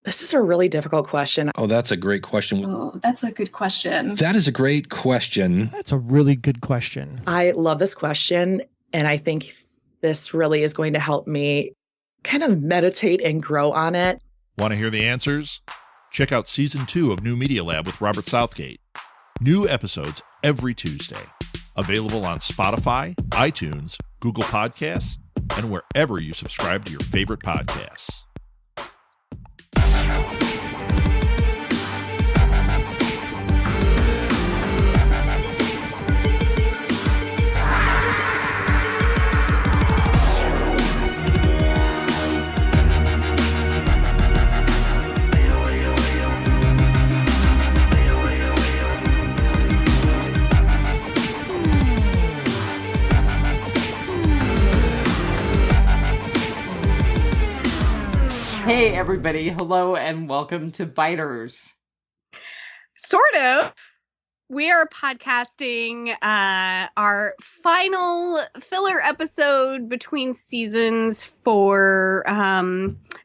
This is a really difficult question. Oh, that's a great question. Oh, that's a good question. That is a great question. That's a really good question. I love this question, and I think this really is going to help me kind of meditate and grow on it. Want to hear the answers? Check out Season 2 of New Media Lab with Robert Southgate. New episodes every Tuesday. Available on Spotify, iTunes, Google Podcasts, and wherever you subscribe to your favorite podcasts. Hey everybody, hello and welcome to Biters. Sort of. We are podcasting our final filler episode between seasons for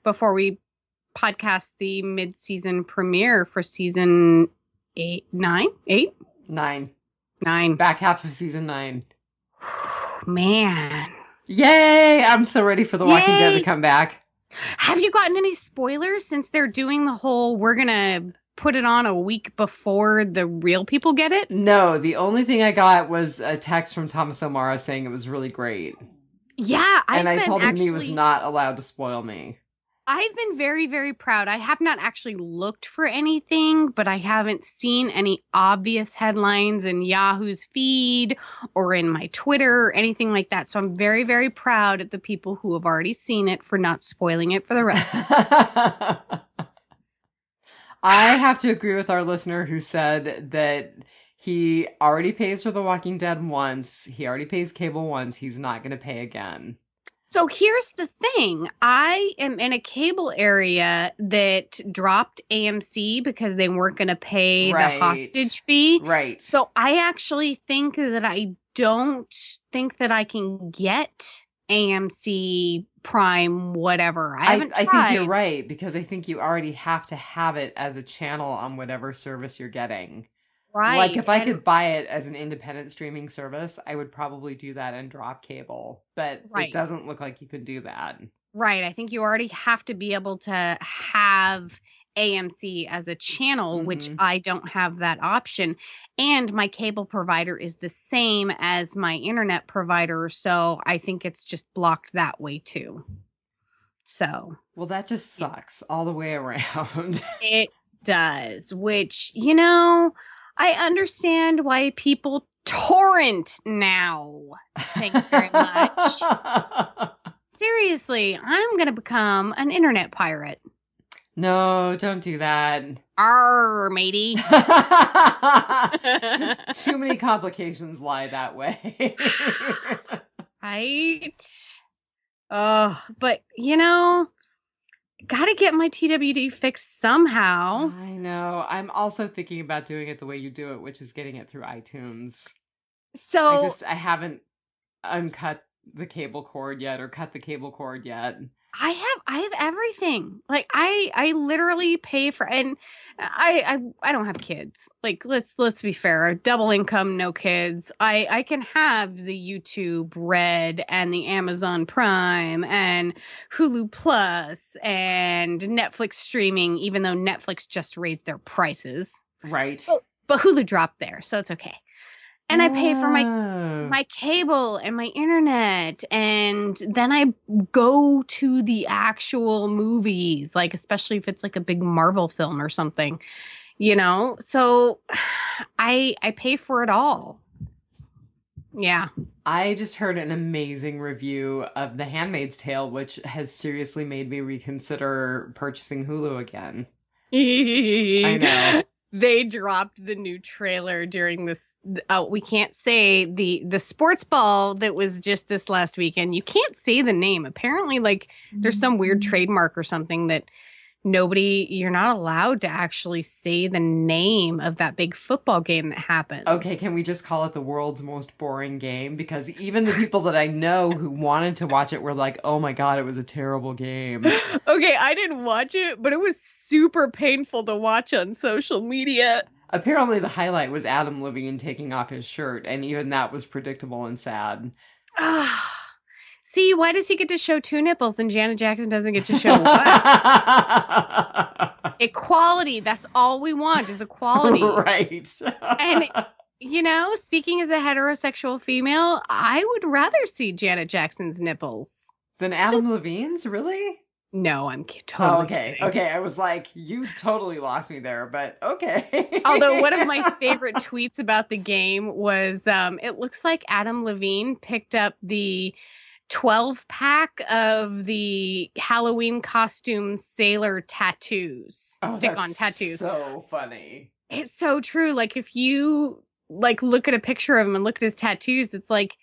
before we podcast the mid-season premiere for season 9. Back half of season 9. Man. Yay! I'm so ready for The Walking Dead to come back. Have you gotten any spoilers since they're doing the whole we're gonna put it on a week before the real people get it? No, the only thing I got was a text from Thomas O'Mara saying it was really great. Yeah, I told him he was not allowed to spoil me. I've been very, very proud. I have not actually looked for anything, but I haven't seen any obvious headlines in Yahoo's feed or in my Twitter or anything like that. So I'm very, very proud at the people who have already seen it for not spoiling it for the rest of us. I have to agree with our listener who said that he already pays for The Walking Dead once. He already pays cable once. He's not going to pay again. So here's the thing. I am in a cable area that dropped AMC because they weren't going to pay the hostage fee. Right. So I actually think that I don't think that I can get AMC Prime, whatever. I haven't tried. I think you're right, because I think you already have to have it as a channel on whatever service you're getting. Right. Like, if I could buy it as an independent streaming service, I would probably do that and drop cable. But it doesn't look like you could do that. Right. I think you already have to be able to have AMC as a channel, which I don't have that option. And my cable provider is the same as my internet provider. So I think it's just blocked that way too. So. Well, that just sucks all the way around. It does, which, you know, I understand why people torrent now. Thank you very much. Seriously, I'm going to become an internet pirate. No, don't do that. Arr, matey. Just too many complications lie that way. Right? But, you know, gotta get my TWD fixed somehow. I know. I'm also thinking about doing it the way you do it, which is getting it through iTunes. So I haven't uncut the cable cord yet or cut the cable cord yet. I have everything. Like I literally pay for, and I don't have kids. Like let's be fair. Double income, no kids. I can have the YouTube Red and the Amazon Prime and Hulu Plus and Netflix streaming, even though Netflix just raised their prices. Right. But Hulu dropped there, so it's okay. And I pay for my cable and my internet, and then I go to the actual movies, like especially if it's like a big Marvel film or something, you know? So I pay for it all. Yeah. I just heard an amazing review of The Handmaid's Tale, which has seriously made me reconsider purchasing Hulu again. I know. They dropped the new trailer during this. We can't say the sports ball that was just this last weekend. You can't say the name. Apparently, like there's some weird trademark or something that you're not allowed to actually say the name of that big football game that happens. Okay, can we just call it the world's most boring game? Because even the people that I know who wanted to watch it were like, oh my God, it was a terrible game. Okay, I didn't watch it, but it was super painful to watch on social media. Apparently the highlight was Adam Levine taking off his shirt, and even that was predictable and sad. See, why does he get to show 2 nipples and Janet Jackson doesn't get to show 1? Equality. That's all we want is equality. Right. And, speaking as a heterosexual female, I would rather see Janet Jackson's nipples. Than Adam Levine's? Really? No, I'm totally okay. kidding. Okay, I was like, you totally lost me there, but okay. Although one of my favorite tweets about the game was, it looks like Adam Levine picked up the 12-pack of the Halloween costume sailor tattoos. Stick-on tattoos. So funny. It's so true. Like, if you, look at a picture of him and look at his tattoos, it's like,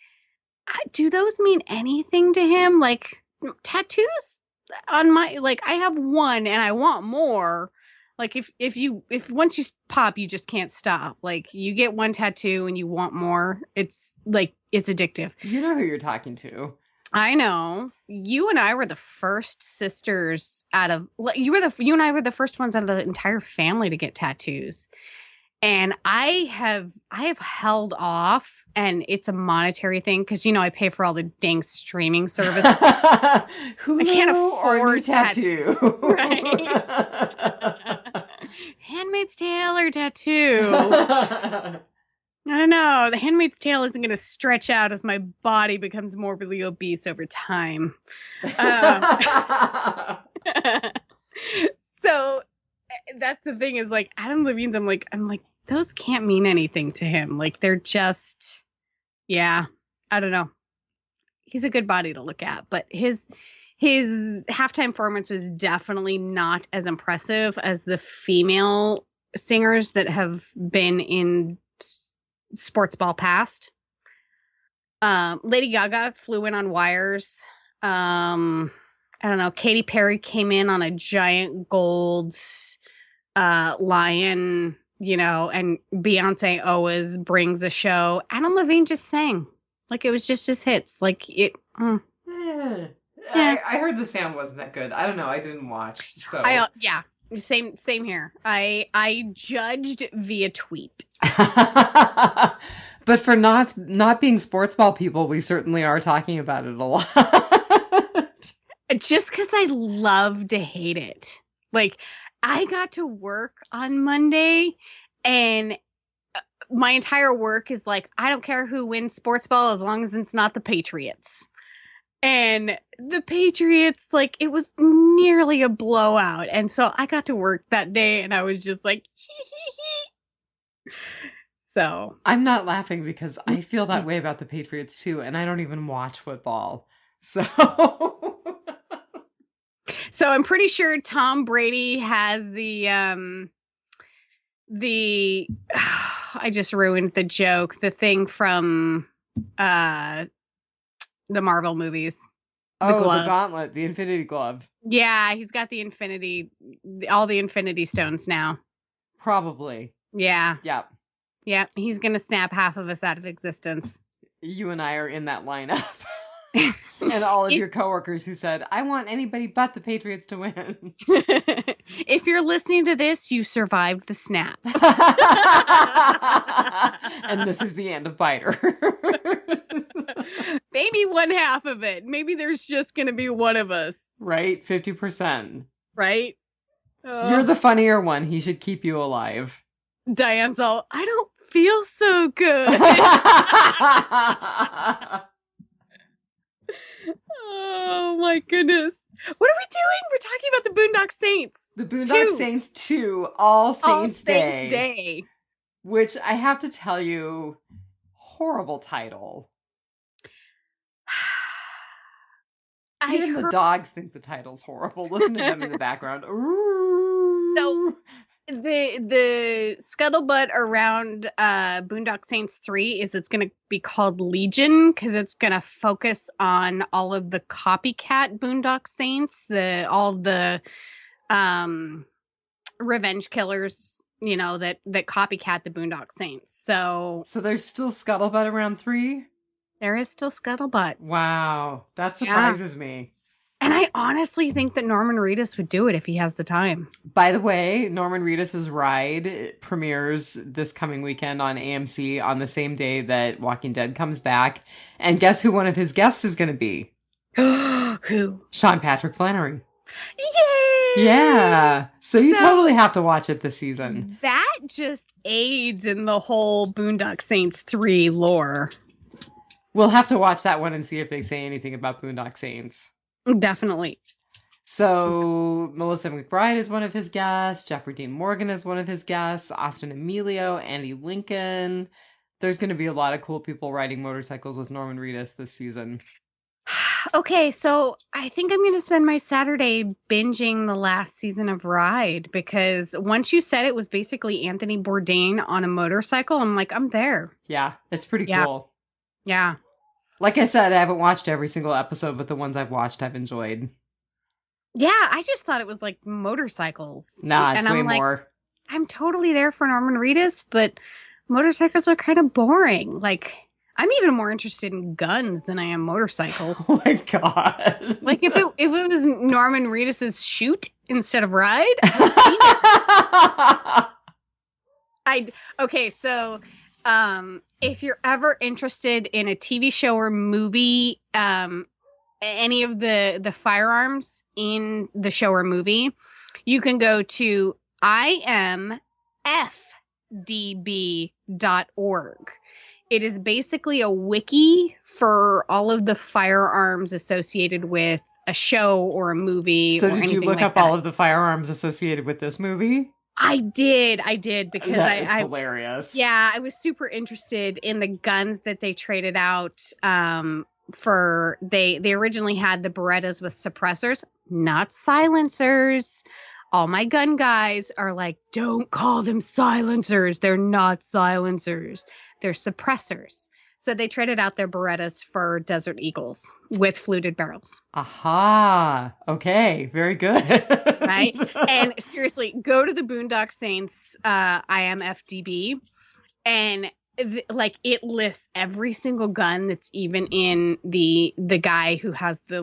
do those mean anything to him? Like, tattoos on my, I have one and I want more. Like, if once you pop, you just can't stop. Like, you get one tattoo and you want more. It's addictive. You know who you're talking to. I know. You and I were the first sisters you and I were the first ones out of the entire family to get tattoos. And I have held off, and it's a monetary thing because I pay for all the dang streaming service. I can't afford tattoo. Right? Handmaid's Tale or tattoo. I don't know. The Handmaid's Tale isn't going to stretch out as my body becomes morbidly obese over time. So that's the thing is Adam Levine's. I'm like, those can't mean anything to him. Like, they're just, I don't know. He's a good body to look at, but his halftime performance was definitely not as impressive as the female singers that have been in sports ball past. Lady Gaga flew in on wires. I don't know. Katy Perry came in on a giant gold lion, and Beyonce always brings a show. Adam Levine just sang. It was just his hits. I heard the sound wasn't that good. I don't know. I didn't watch. So same here. I judged via tweet. But for not being sports ball people, we certainly are talking about it a lot. Just because I love to hate it. I got to work on Monday, and my entire work is I don't care who wins sports ball as long as it's not the Patriots. And the Patriots, it was nearly a blowout. And so I got to work that day, and I was just like, hee hee hee. So I'm not laughing because I feel that way about the Patriots too, and I don't even watch football. So I'm pretty sure Tom Brady has the I just ruined the joke. The thing from the Marvel movies. The gauntlet, the Infinity Glove. Yeah, he's got all the Infinity Stones now. Probably. Yeah. Yep. Yeah, he's going to snap half of us out of existence. You and I are in that lineup. And all of your coworkers who said, I want anybody but the Patriots to win. If you're listening to this, you survived the snap. And this is the end of Biter. Maybe one half of it. Maybe there's just going to be one of us. Right? 50%. Right? You're the funnier one. He should keep you alive. Diane's all, I don't feel so good. Oh my goodness. What are we doing? We're talking about the Boondock Saints. The Boondock Saints 2, All Saints Day. Which I have to tell you, horrible title. Even the dogs think the title's horrible. Listen to them in the background. Ooh. So the scuttlebutt around Boondock Saints 3 is it's going to be called Legion because it's going to focus on all of the copycat Boondock Saints, all the revenge killers, that copycat the Boondock Saints. So there's still scuttlebutt around 3? there is still scuttlebutt. Wow. That surprises me. And I honestly think that Norman Reedus would do it if he has the time. By the way, Norman Reedus' Ride premieres this coming weekend on AMC on the same day that Walking Dead comes back. And guess who one of his guests is going to be? Who? Sean Patrick Flannery. Yay! Yeah. So you totally have to watch it this season. That just aids in the whole Boondock Saints 3 lore. We'll have to watch that one and see if they say anything about Boondock Saints. Definitely. So Melissa McBride is one of his guests. Jeffrey Dean Morgan is one of his guests. Austin Emilio, Andy Lincoln. There's going to be a lot of cool people riding motorcycles with Norman Reedus this season. Okay, so I think I'm going to spend my Saturday binging the last season of Ride, because once you said it was basically Anthony Bourdain on a motorcycle, I'm like, I'm there. Yeah, it's pretty cool. Yeah. Like I said, I haven't watched every single episode, but the ones I've watched I've enjoyed. Yeah, I just thought it was like motorcycles. Nah, it's way more. I'm totally there for Norman Reedus, but motorcycles are kind of boring. Like, I'm even more interested in guns than I am motorcycles. Oh my god! Like, if it was Norman Reedus's Shoot instead of Ride, okay. So, if you're ever interested in a TV show or movie, any of the firearms in the show or movie, you can go to imfdb.org. It is basically a wiki for all of the firearms associated with a show or a movie. So did you look up all of the firearms associated with this movie? I did because that is hilarious. Yeah, I was super interested in the guns that they traded out. They originally had the Berettas with suppressors, not silencers. All my gun guys are like, don't call them silencers. They're not silencers. They're suppressors. So they traded out their Berettas for Desert Eagles with fluted barrels. Aha. Okay. Very good. Right? And seriously, go to the Boondock Saints IMFDB, and it lists every single gun that's even in the guy who has the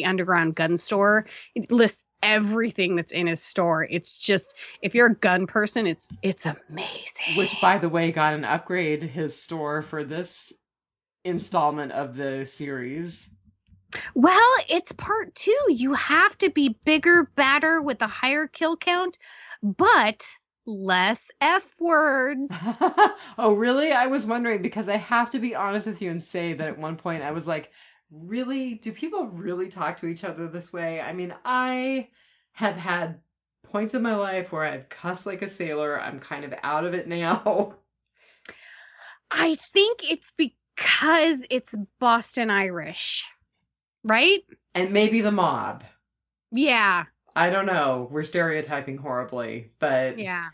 underground gun store. It lists everything that's in his store. It's just, if you're a gun person, it's amazing. Which, by the way, got an upgrade, his store, for this installment of the series. Well, it's part 2. You have to be bigger, badder, with a higher kill count, but less F words. Oh, really? I was wondering, because I have to be honest with you and say that at one point I was like, really? Do people really talk to each other this way? I mean, I have had points in my life where I've cussed like a sailor. I'm kind of out of it now. I think it's because it's Boston Irish, right? And maybe the mob. Yeah. I don't know. We're stereotyping horribly, but yeah,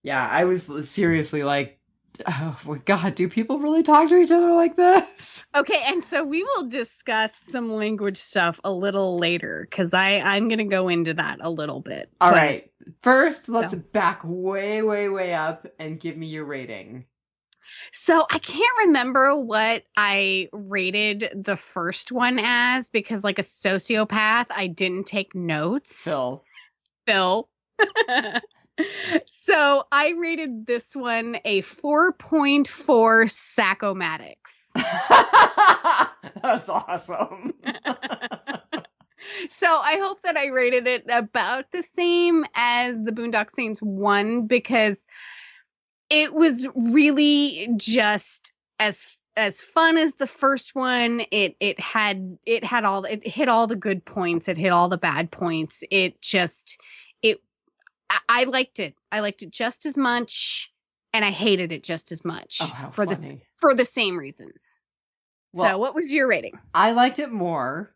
I was seriously like, oh my God, do people really talk to each other like this? Okay, and so we will discuss some language stuff a little later, because I'm going to go into that a little bit. All right. First, let's back way, way, way up and give me your rating. So I can't remember what I rated the first one as, because like a sociopath, I didn't take notes. Phil. So I rated this one a 4.4 Sack-O-Matics. That's awesome. So I hope that I rated it about the same as the Boondock Saints 1, because it was really just as fun as the first one. It hit all the good points. It hit all the bad points. I liked it. I liked it just as much, and I hated it just as much. Oh, how for funny. the same reasons. Well, so what was your rating? I liked it more.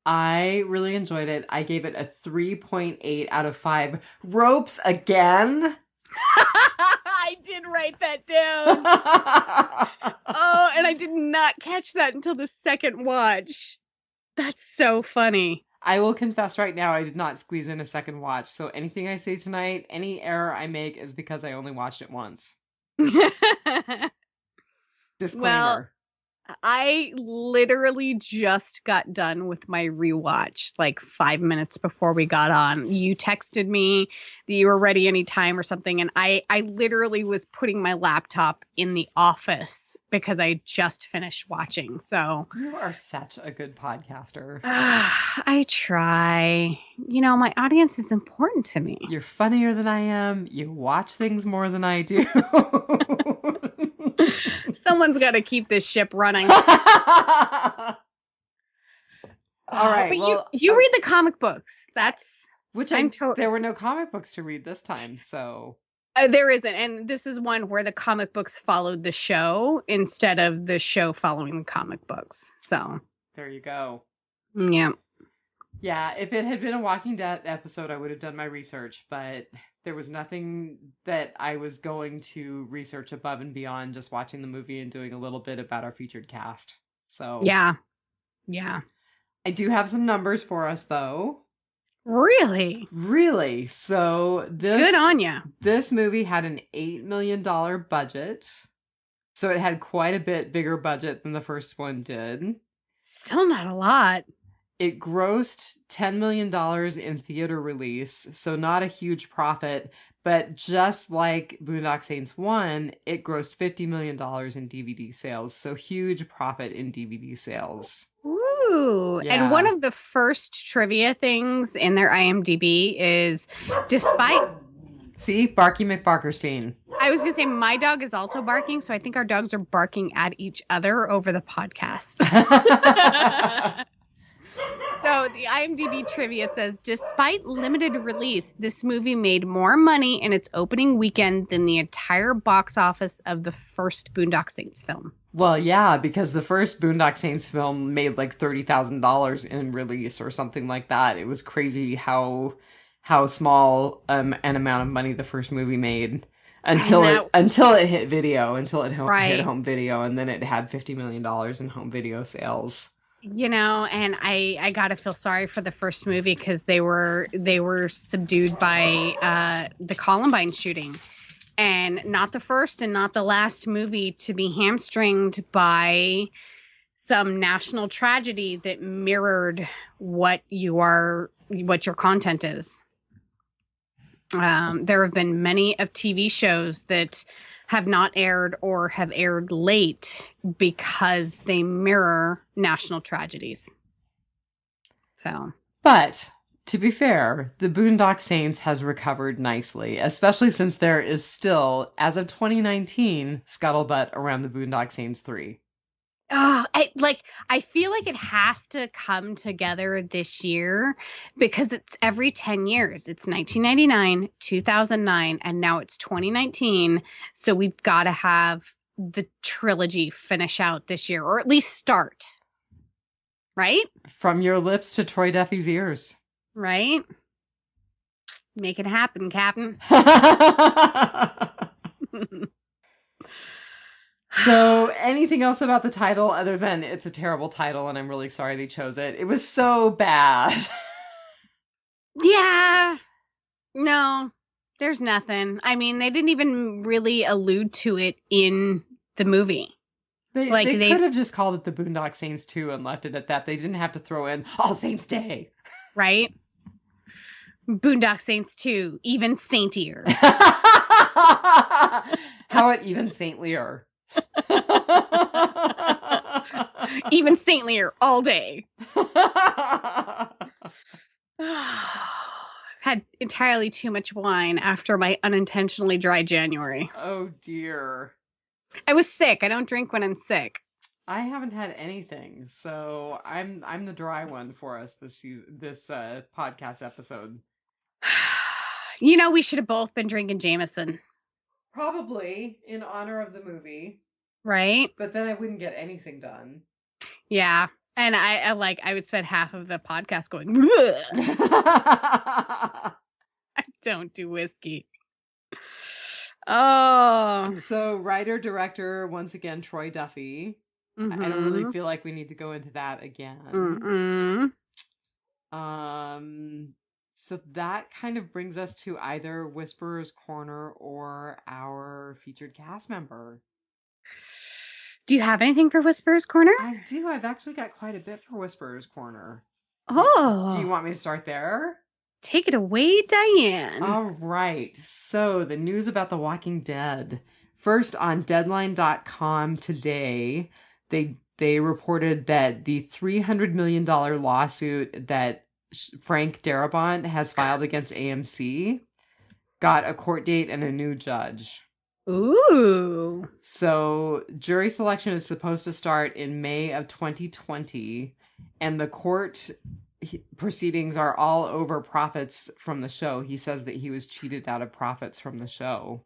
I really enjoyed it. I gave it a 3.8 out of 5. Ropes again? I did write that down. Oh, and I did not catch that until the second watch. That's so funny. I will confess right now, I did not squeeze in a second watch. So anything I say tonight, any error I make is because I only watched it once. Disclaimer. Well, I literally just got done with my rewatch like 5 minutes before we got on. You texted me that you were ready anytime or something, and I literally was putting my laptop in the office because I just finished watching. So You are such a good podcaster. I try. You know, my audience is important to me. You're funnier than I am. You watch things more than I do. Someone's got to keep this ship running. All right. But well, you read the comic books. That's which there were no comic books to read this time, so there isn't, and this is one where the comic books followed the show instead of the show following the comic books. So there you go. Yeah. Yeah, if it had been a Walking Dead episode, I would have done my research, but there was nothing that I was going to research above and beyond just watching the movie and doing a little bit about our featured cast. So Yeah. I do have some numbers for us, though. Really? So this Good on ya. This movie had an $8 million budget. So it had quite a bit bigger budget than the first one did. Still not a lot. It grossed $10 million in theater release, so not a huge profit, but just like Boondock Saints 1, it grossed $50 million in DVD sales, so huge profit in DVD sales. Ooh. Yeah. And one of the first trivia things in their IMDb is despite... See? Barky McBarkerstein. I was going to say my dog is also barking, so I think our dogs are barking at each other over the podcast. So the IMDb trivia says, despite limited release, this movie made more money in its opening weekend than the entire box office of the first Boondock Saints film. Well, yeah, because the first Boondock Saints film made like $30,000 in release or something like that. It was crazy how small an amount of money the first movie made until it hit video, hit home video, and then it had $50 million in home video sales. You know, and I gotta feel sorry for the first movie because they were subdued by the Columbine shooting, and not the first and not the last movie to be hamstringed by some national tragedy that mirrored what your content is. There have been many of TV shows that have not aired or have aired late because they mirror national tragedies. So, but to be fair, the Boondock Saints has recovered nicely, especially since there is still, as of 2019, scuttlebutt around the Boondock Saints 3. I feel like it has to come together this year because it's every 10 years. It's 1999, 2009, and now it's 2019. So we've got to have the trilogy finish out this year, or at least start. Right? From your lips to Troy Duffy's ears. Right? Make it happen, Captain. So, anything else about the title other than it's a terrible title and I'm really sorry they chose it? It was so bad. Yeah. No, there's nothing. I mean, they didn't even really allude to it in the movie. They could have just called it the Boondock Saints 2 and left it at that. They didn't have to throw in All Saints Day. Right? Boondock Saints 2, even saintier. How about even saintlier? Even saintlier all day. I've had entirely too much wine after my unintentionally dry January. Oh dear. I was sick. I don't drink when I'm sick. I haven't had anything, so I'm the dry one for us this podcast episode. You know, we should have both been drinking Jameson. Probably in honor of the movie. Right? But then I wouldn't get anything done. Yeah. And I would spend half of the podcast going, I don't do whiskey. Oh. So writer, director, once again, Troy Duffy. Mm-hmm. I don't really feel like we need to go into that again. Mm-mm. So that kind of brings us to either Whisperer's Corner or our featured cast member. Do you have anything for Whisperer's Corner? I do. I've actually got quite a bit for Whisperer's Corner. Oh. Do you want me to start there? Take it away, Diane. All right. So the news about The Walking Dead. First, on Deadline.com today, they reported that the $300 million lawsuit that Frank Darabont has filed against AMC got a court date and a new judge. Ooh. So jury selection is supposed to start in May of 2020, and the court proceedings are all over profits from the show. He says that he was cheated out of profits from the show.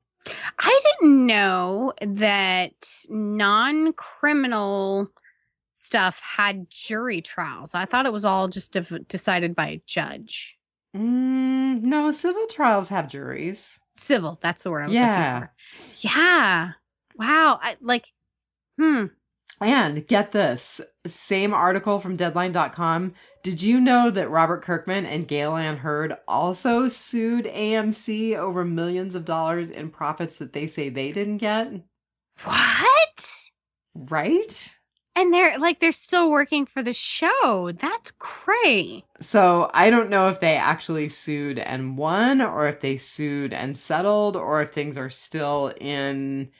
I didn't know that non-criminal stuff had jury trials. I thought it was all just decided by a judge. No, civil trials have juries. Civil, that's the word I was looking for. Yeah. Wow. And get this, same article from Deadline.com. Did you know that Robert Kirkman and Gail Ann Hurd also sued AMC over millions of dollars in profits that they say they didn't get? What? Right? And they're still working for the show. That's cray. So I don't know if they actually sued and won, or if they sued and settled, or if things are still in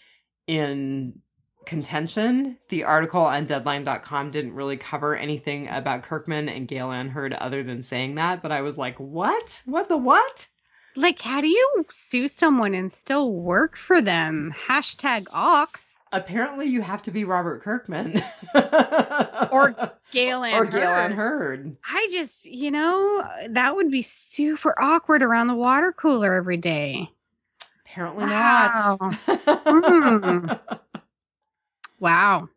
contention. The article on Deadline.com didn't really cover anything about Kirkman and Gail Ann Hurd other than saying that, but I was like, what? What the what? Like, how do you sue someone and still work for them? #Ox. Apparently you have to be Robert Kirkman. Or Gail Ann Hurd. Or Gail Ann Hurd. I just, that would be super awkward around the water cooler every day. Apparently Wow. not. Wow.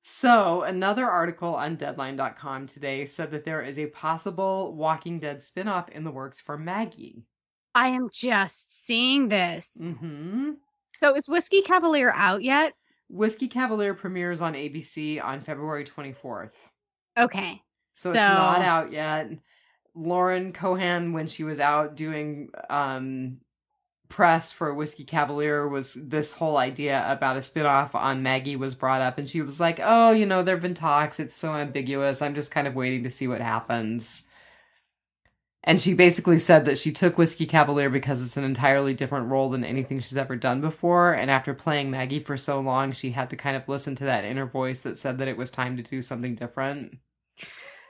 So, another article on Deadline.com today said that there is a possible Walking Dead spinoff in the works for Maggie. I am just seeing this. Mm-hmm. So, is Whiskey Cavalier out yet? Whiskey Cavalier premieres on ABC on February 24th. Okay. So it's not out yet. Lauren Cohan, when she was out doing press for Whiskey Cavalier, was this whole idea about a spinoff on Maggie was brought up, and she was like, oh, there have been talks, it's so ambiguous, I'm just kind of waiting to see what happens. And she basically said that she took Whiskey Cavalier because it's an entirely different role than anything she's ever done before, and after playing Maggie for so long, she had to kind of listen to that inner voice that said that it was time to do something different.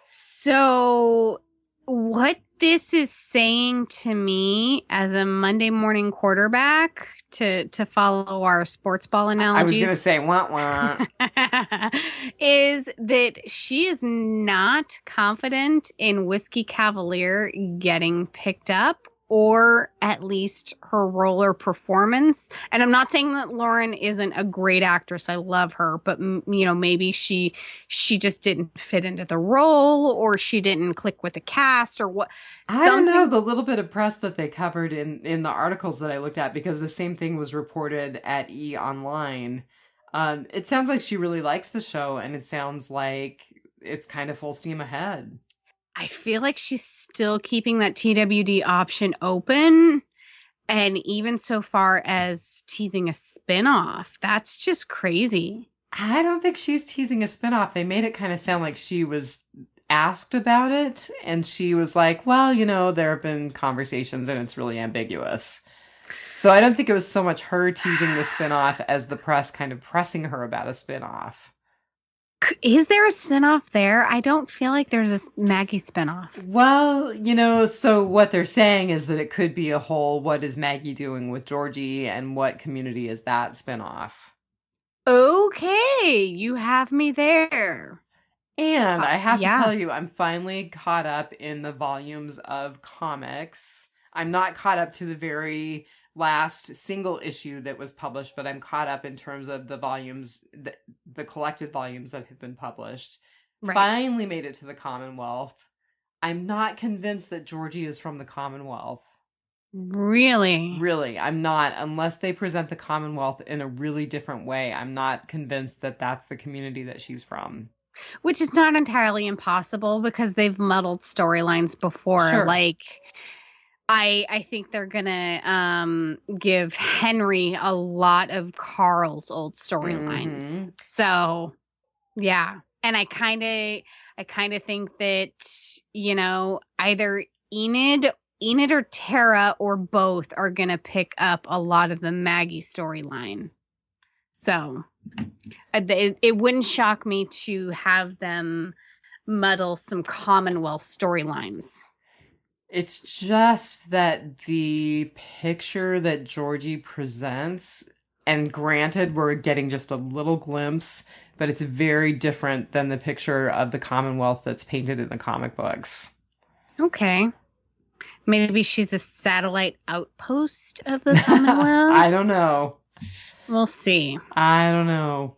So, what this is saying to me as a Monday morning quarterback, to follow our sports ball analogies, I was going to say, wah. is that she is not confident in Whiskey Cavalier getting picked up, or at least her role or performance. And I'm not saying that Lauren isn't a great actress. I love her, but maybe she just didn't fit into the role, or she didn't click with the cast, or what. I don't know, the little bit of press that they covered in the articles that I looked at, because the same thing was reported at E! Online. It sounds like she really likes the show, and it sounds like it's kind of full steam ahead. I feel like she's still keeping that TWD option open, and even so far as teasing a spinoff. That's just crazy. I don't think she's teasing a spinoff. They made it kind of sound like she was asked about it, and she was like, well, there have been conversations and it's really ambiguous. So I don't think it was so much her teasing the spinoff as the press kind of pressing her about a spinoff. Is there a spinoff there? I don't feel like there's a Maggie spinoff. Well, so what they're saying is that it could be a whole what is Maggie doing with Georgie, and what Community is that spinoff. Okay, you have me there. And I have to tell you, I'm finally caught up in the volumes of comics. I'm not caught up to the very last single issue that was published, but I'm caught up in terms of the volumes, the collected volumes that have been published. Right. Finally made it to the Commonwealth. I'm not convinced that Georgie is from the Commonwealth. Really? Really, I'm not. Unless they present the Commonwealth in a really different way, I'm not convinced that that's the community that she's from. which is not entirely impossible because they've muddled storylines before. Sure. Like, I think they're gonna give Henry a lot of Carl's old storylines. So, yeah, and I kind of think that, you know, either Enid or Tara or both are gonna pick up a lot of the Maggie storyline. So it wouldn't shock me to have them muddle some Commonwealth storylines. It's just that the picture that Georgie presents, and granted, we're getting just a little glimpse, but it's very different than the picture of the Commonwealth that's painted in the comic books. Okay. Maybe she's a satellite outpost of the Commonwealth? I don't know. We'll see. I don't know.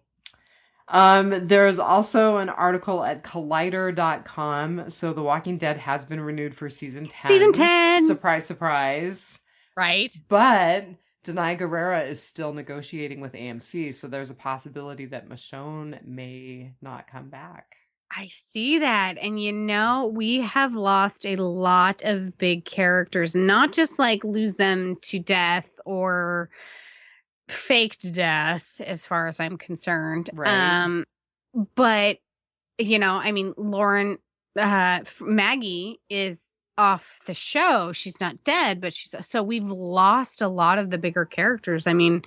There's also an article at collider.com. So The Walking Dead has been renewed for season 10. Season 10! Surprise, surprise. Right. But Denai Guerrera is still negotiating with AMC, so there's a possibility that Michonne may not come back. I see that. And you know, we have lost a lot of big characters, not just like lose them to death or faked death, as far as I'm concerned. Right. But, you know, I mean, Lauren, Maggie is off the show. She's not dead, but so we've lost a lot of the bigger characters. I mean,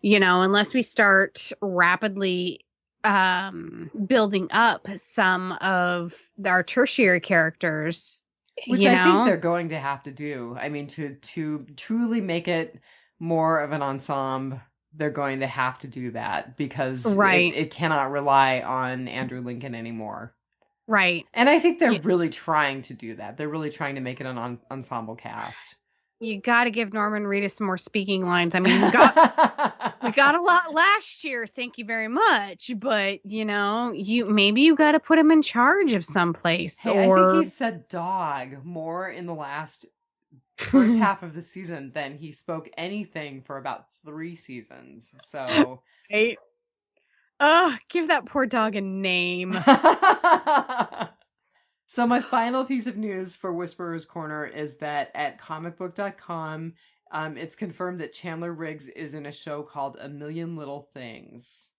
you know, unless we start rapidly building up some of our tertiary characters, which I think they're going to have to do. I mean, to truly make it more of an ensemble, they're going to have to do that because it cannot rely on Andrew Lincoln anymore. Right. And I think they're really trying to do that. They're really trying to make it an ensemble cast. You got to give Norman Reedus some more speaking lines. I mean, we got a lot last year. Thank you very much. But, you know, maybe you got to put him in charge of someplace. Hey, I think he said dog more in the first half of the season than he spoke anything for about 3 seasons. So, right. Give that poor dog a name. So my final piece of news for Whisperer's Corner is that at comicbook.com, it's confirmed that Chandler Riggs is in a show called A Million Little Things.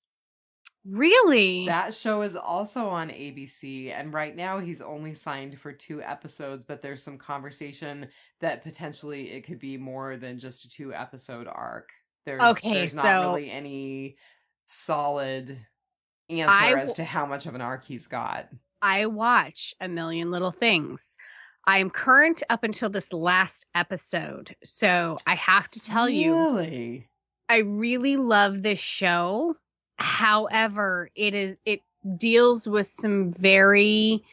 Really? That show is also on ABC, and right now he's only signed for 2 episodes, but there's some conversation that potentially it could be more than just a 2-episode arc. There's not really any solid answer as to how much of an arc he's got. I watch A Million Little Things. I'm current up until this last episode. So I have to tell you, I really love this show. However, it deals with some very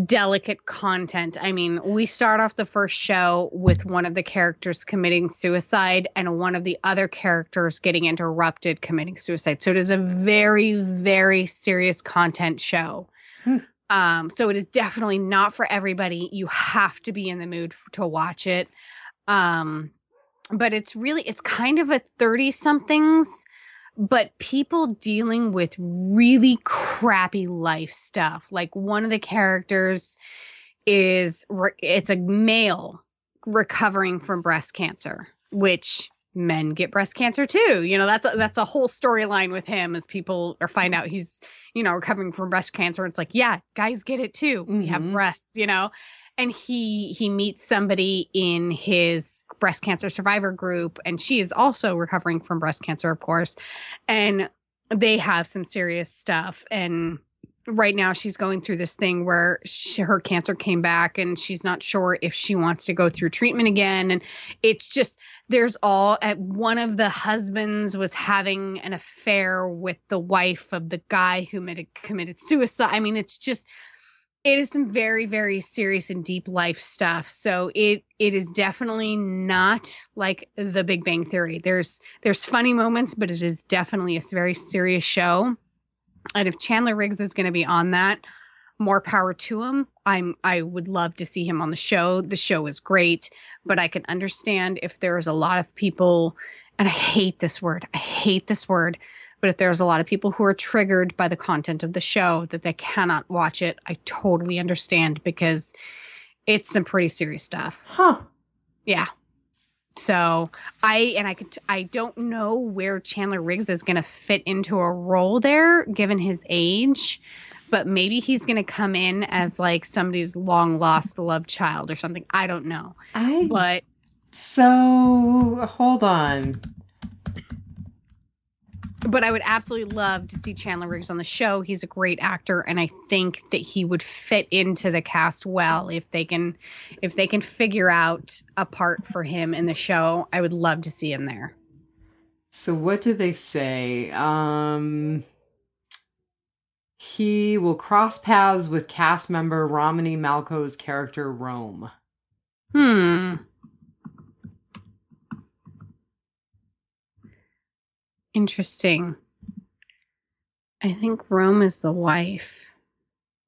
delicate content. I mean, we start off the first show with one of the characters committing suicide and one of the other characters getting interrupted committing suicide. So it is a very, very serious content show. So it is definitely not for everybody. You have to be in the mood to watch it. But it's kind of a 30-somethings, but people dealing with really crappy life stuff. Like one of the characters it's a male recovering from breast cancer, which men get breast cancer too. You know, that's a whole storyline with him as people find out he's, you know, recovering from breast cancer. It's like, yeah, guys get it too. We have breasts, you know. And he meets somebody in his breast cancer survivor group, and she is also recovering from breast cancer, of course. And they have some serious stuff. And right now she's going through this thing where her cancer came back and she's not sure if she wants to go through treatment again. And it's just, one of the husbands was having an affair with the wife of the guy who committed suicide. I mean, it is some very, very serious and deep life stuff. So it is definitely not like The Big Bang Theory. There's funny moments, but it is definitely a very serious show. And if Chandler Riggs is going to be on that, more power to him. I would love to see him on the show. The show is great, but I can understand if there's a lot of people, and I hate this word, But if there's a lot of people who are triggered by the content of the show that they cannot watch it, I totally understand, because it's some pretty serious stuff. Huh. Yeah. So I don't know where Chandler Riggs is going to fit into a role there, given his age, but maybe he's going to come in as like somebody's long lost love child or something. I don't know. So hold on. But I would absolutely love to see Chandler Riggs on the show. He's a great actor, and I think that he would fit into the cast well if they can figure out a part for him in the show. I would love to see him there. So what do they say? He will cross paths with cast member Romany Malco's character Rome. Interesting. I think Rome is the wife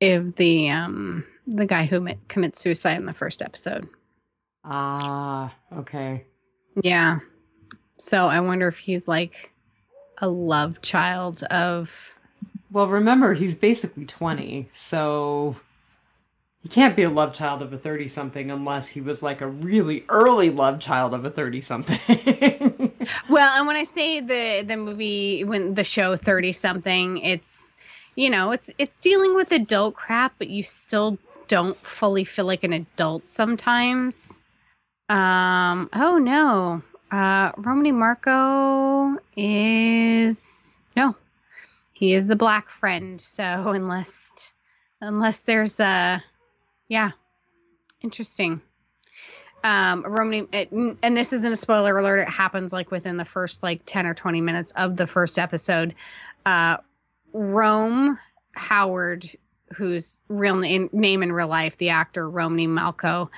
of the guy who commits suicide in the first episode. Ah, okay. Yeah. So I wonder if he's like a love child of... Well, remember, he's basically 20, so he can't be a love child of a 30-something unless he was like a really early love child of a 30-something. Well, and when I say the movie, when the show 30-something, it's, you know, it's dealing with adult crap, but you still don't fully feel like an adult sometimes. Oh no. Romany Marco is... No. He is the black friend, so unless there's a... Yeah. Interesting. Romany, and this isn't a spoiler alert, it happens like within the first like 10 or 20 minutes of the first episode. Rome Howard, whose real name in real life, the actor Romany Malco,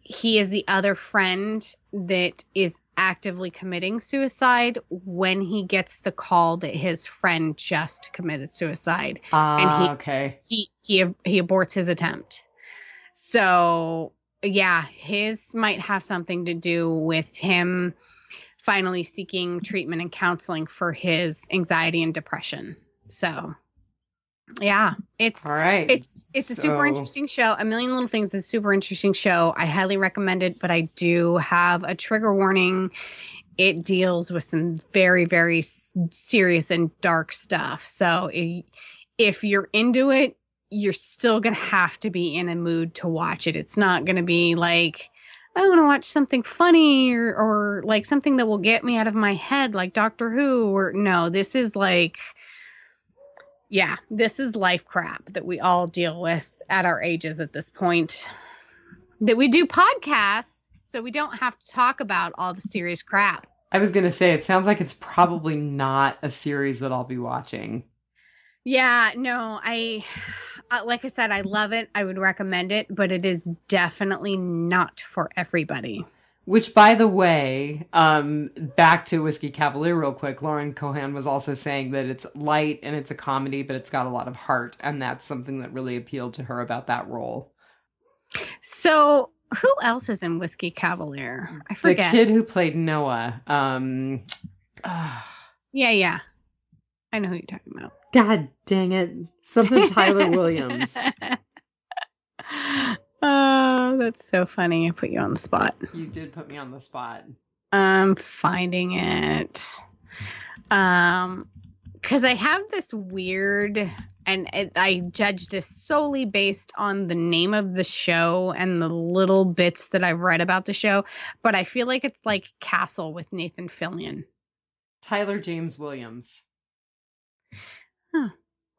he is the other friend that is actively committing suicide when he gets the call that his friend just committed suicide. And he aborts his attempt. So yeah, his might have something to do with him finally seeking treatment and counseling for his anxiety and depression. So yeah, it's all right. It's a super interesting show. A Million Little Things is a super interesting show. I highly recommend it, but I do have a trigger warning. It deals with some very, very serious and dark stuff. So if you're into it, you're still going to have to be in a mood to watch it. It's not going to be like, I want to watch something funny or like something that will get me out of my head, like Doctor Who. Or no, this is like, yeah, this is life crap that we all deal with at our ages at this point. That we do podcasts, so we don't have to talk about all the serious crap. I was going to say, it sounds like it's probably not a series that I'll be watching. Yeah, no, like I said, I love it. I would recommend it, but it is definitely not for everybody. Which, by the way, back to Whiskey Cavalier real quick, Lauren Cohan was also saying that it's light and it's a comedy, but it's got a lot of heart, and that's something that really appealed to her about that role. So, who else is in Whiskey Cavalier? I forget. The kid who played Noah. Yeah. I know who you're talking about. God dang it. Something Tyler Williams. Oh, that's so funny. I put you on the spot. You did put me on the spot. I'm finding it. Because I have this weird, and I judge this solely based on the name of the show and the little bits that I've read about the show, but I feel like it's like Castle with Nathan Fillion. Tyler James Williams. Huh.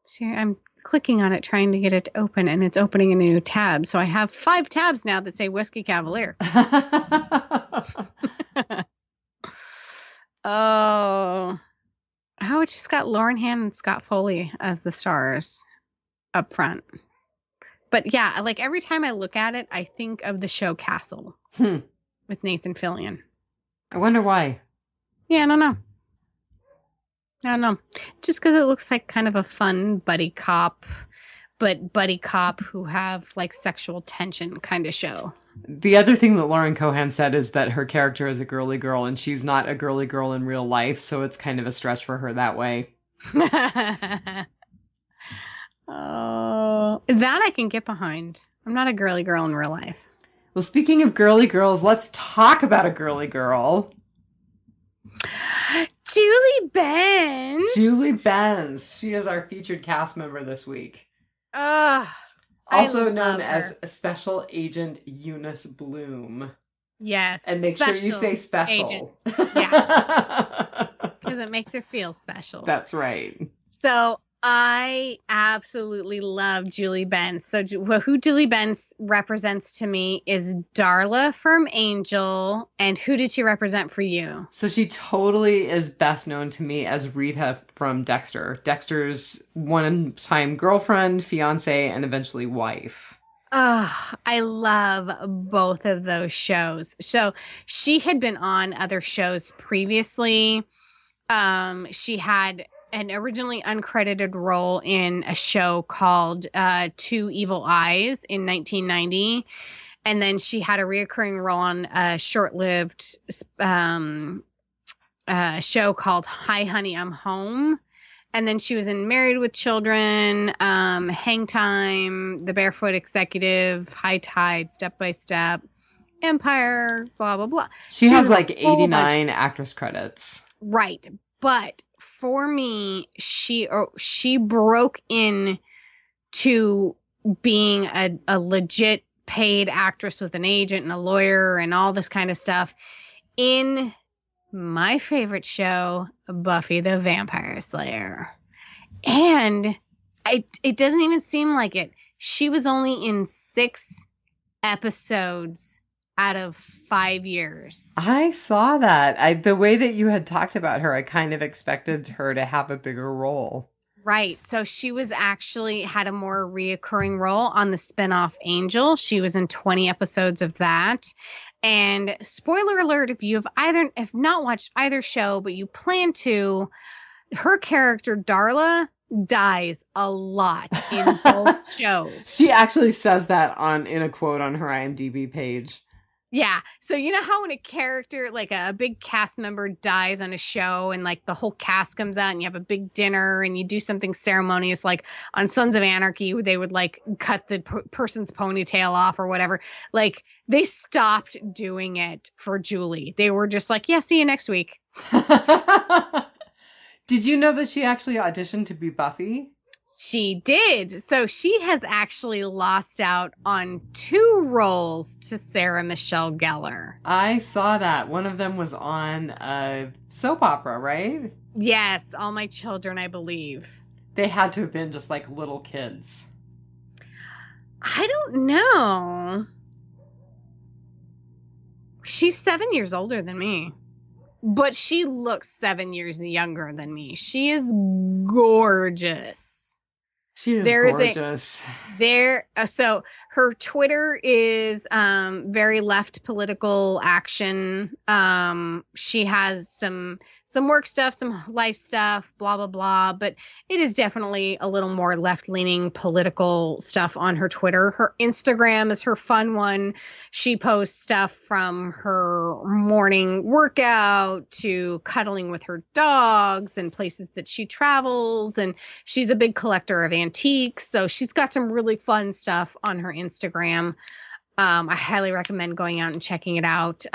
See, I'm clicking on it trying to get it to open, and it's opening a new tab. So I have 5 tabs now that say Whiskey Cavalier. Oh, it's just got Lauren Hand and Scott Foley as the stars up front. But yeah, like every time I look at it, I think of the show Castle with Nathan Fillion. I wonder why. Yeah, I don't know. Just because it looks like kind of a fun buddy cop, but buddy cop who have like sexual tension kind of show. The other thing that Lauren Cohan said is that her character is a girly girl and she's not a girly girl in real life, so it's kind of a stretch for her that way. Oh, that I can get behind. I'm not a girly girl in real life. Well, speaking of girly girls, let's talk about a girly girl. Julie Benz. Julie Benz. She is our featured cast member this week. Ugh. Also I known love as her. Special Agent Eunice Bloom. Yes. And make sure you say special. Agent. Yeah. Because it makes her feel special. That's right. So I absolutely love Julie Benz. So who Julie Benz represents to me is Darla from Angel. And who did she represent for you? So she totally is best known to me as Rita from Dexter. Dexter's one-time girlfriend, fiance, and eventually wife. Oh, I love both of those shows. So she had been on other shows previously. She had an originally uncredited role in a show called Two Evil Eyes in 1990. And then she had a reoccurring role on a short-lived show called Hi, Honey, I'm Home. And then she was in Married with Children, Hang Time, The Barefoot Executive, High Tide, Step by Step, Empire, blah, blah, blah. She has was like a whole 89 actress credits. Right. But for me, she broke in to being a legit paid actress with an agent and a lawyer and all this kind of stuff in my favorite show, Buffy the Vampire Slayer. And it doesn't even seem like it. She was only in 6 episodes out of 5 years. I saw that. The way that you had talked about her, I kind of expected her to have a bigger role. Right. So she was actually had a more reoccurring role on the spinoff Angel. She was in 20 episodes of that. And spoiler alert, if not watched either show, but you plan to, her character Darla dies a lot in both shows. She actually says that in a quote on her IMDb page. Yeah. So you know how when a character, like a big cast member dies on a show and like the whole cast comes out and you have a big dinner and you do something ceremonious, like on Sons of Anarchy, they would like cut the person's ponytail off or whatever. Like they stopped doing it for Julie. They were just like, yeah, see you next week. Did you know that she actually auditioned to be Buffy? She did. So she has actually lost out on 2 roles to Sarah Michelle Gellar. I saw that. One of them was on a soap opera, right? Yes, All My Children, I believe. They had to have been just like little kids. I don't know. She's 7 years older than me. But she looks 7 years younger than me. She is gorgeous. She is gorgeous. So her Twitter is very left political action. She has some work stuff, some life stuff, blah, blah, blah. But it is definitely a little more left-leaning political stuff on her Twitter. Her Instagram is her fun one. She posts stuff from her morning workout to cuddling with her dogs and places that she travels. And she's a big collector of antiques. So she's got some really fun stuff on her Instagram. I highly recommend going out and checking it out.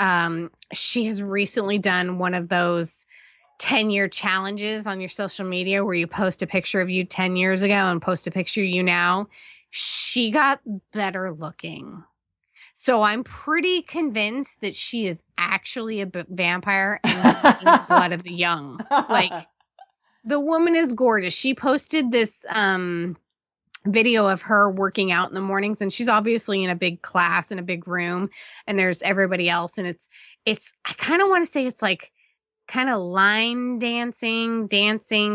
She has recently done one of those 10-year challenges on your social media where you post a picture of you 10 years ago and post a picture of you now. She got better looking. So I'm pretty convinced that she is actually a vampire and the blood of the young. Like, the woman is gorgeous. She posted this video of her working out in the mornings, and she's obviously in a big class in a big room, and there's everybody else, and it's I kind of want to say it's like kind of line dancing,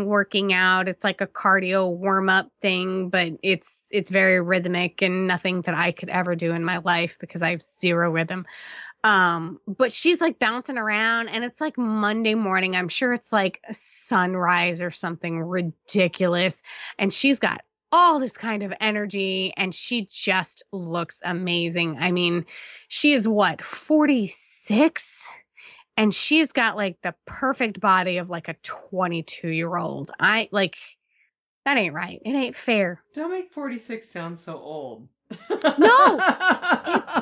working out. It's like a cardio warm-up thing, but it's very rhythmic and nothing that I could ever do in my life because I have 0 rhythm. But she's like bouncing around, and it's like Monday morning. I'm sure it's like sunrise or something ridiculous. And she's got all this kind of energy, and she just looks amazing. I mean, she is 46? And she's got like the perfect body of like a 22-year-old. That ain't right. It ain't fair. Don't make 46 sound so old. No,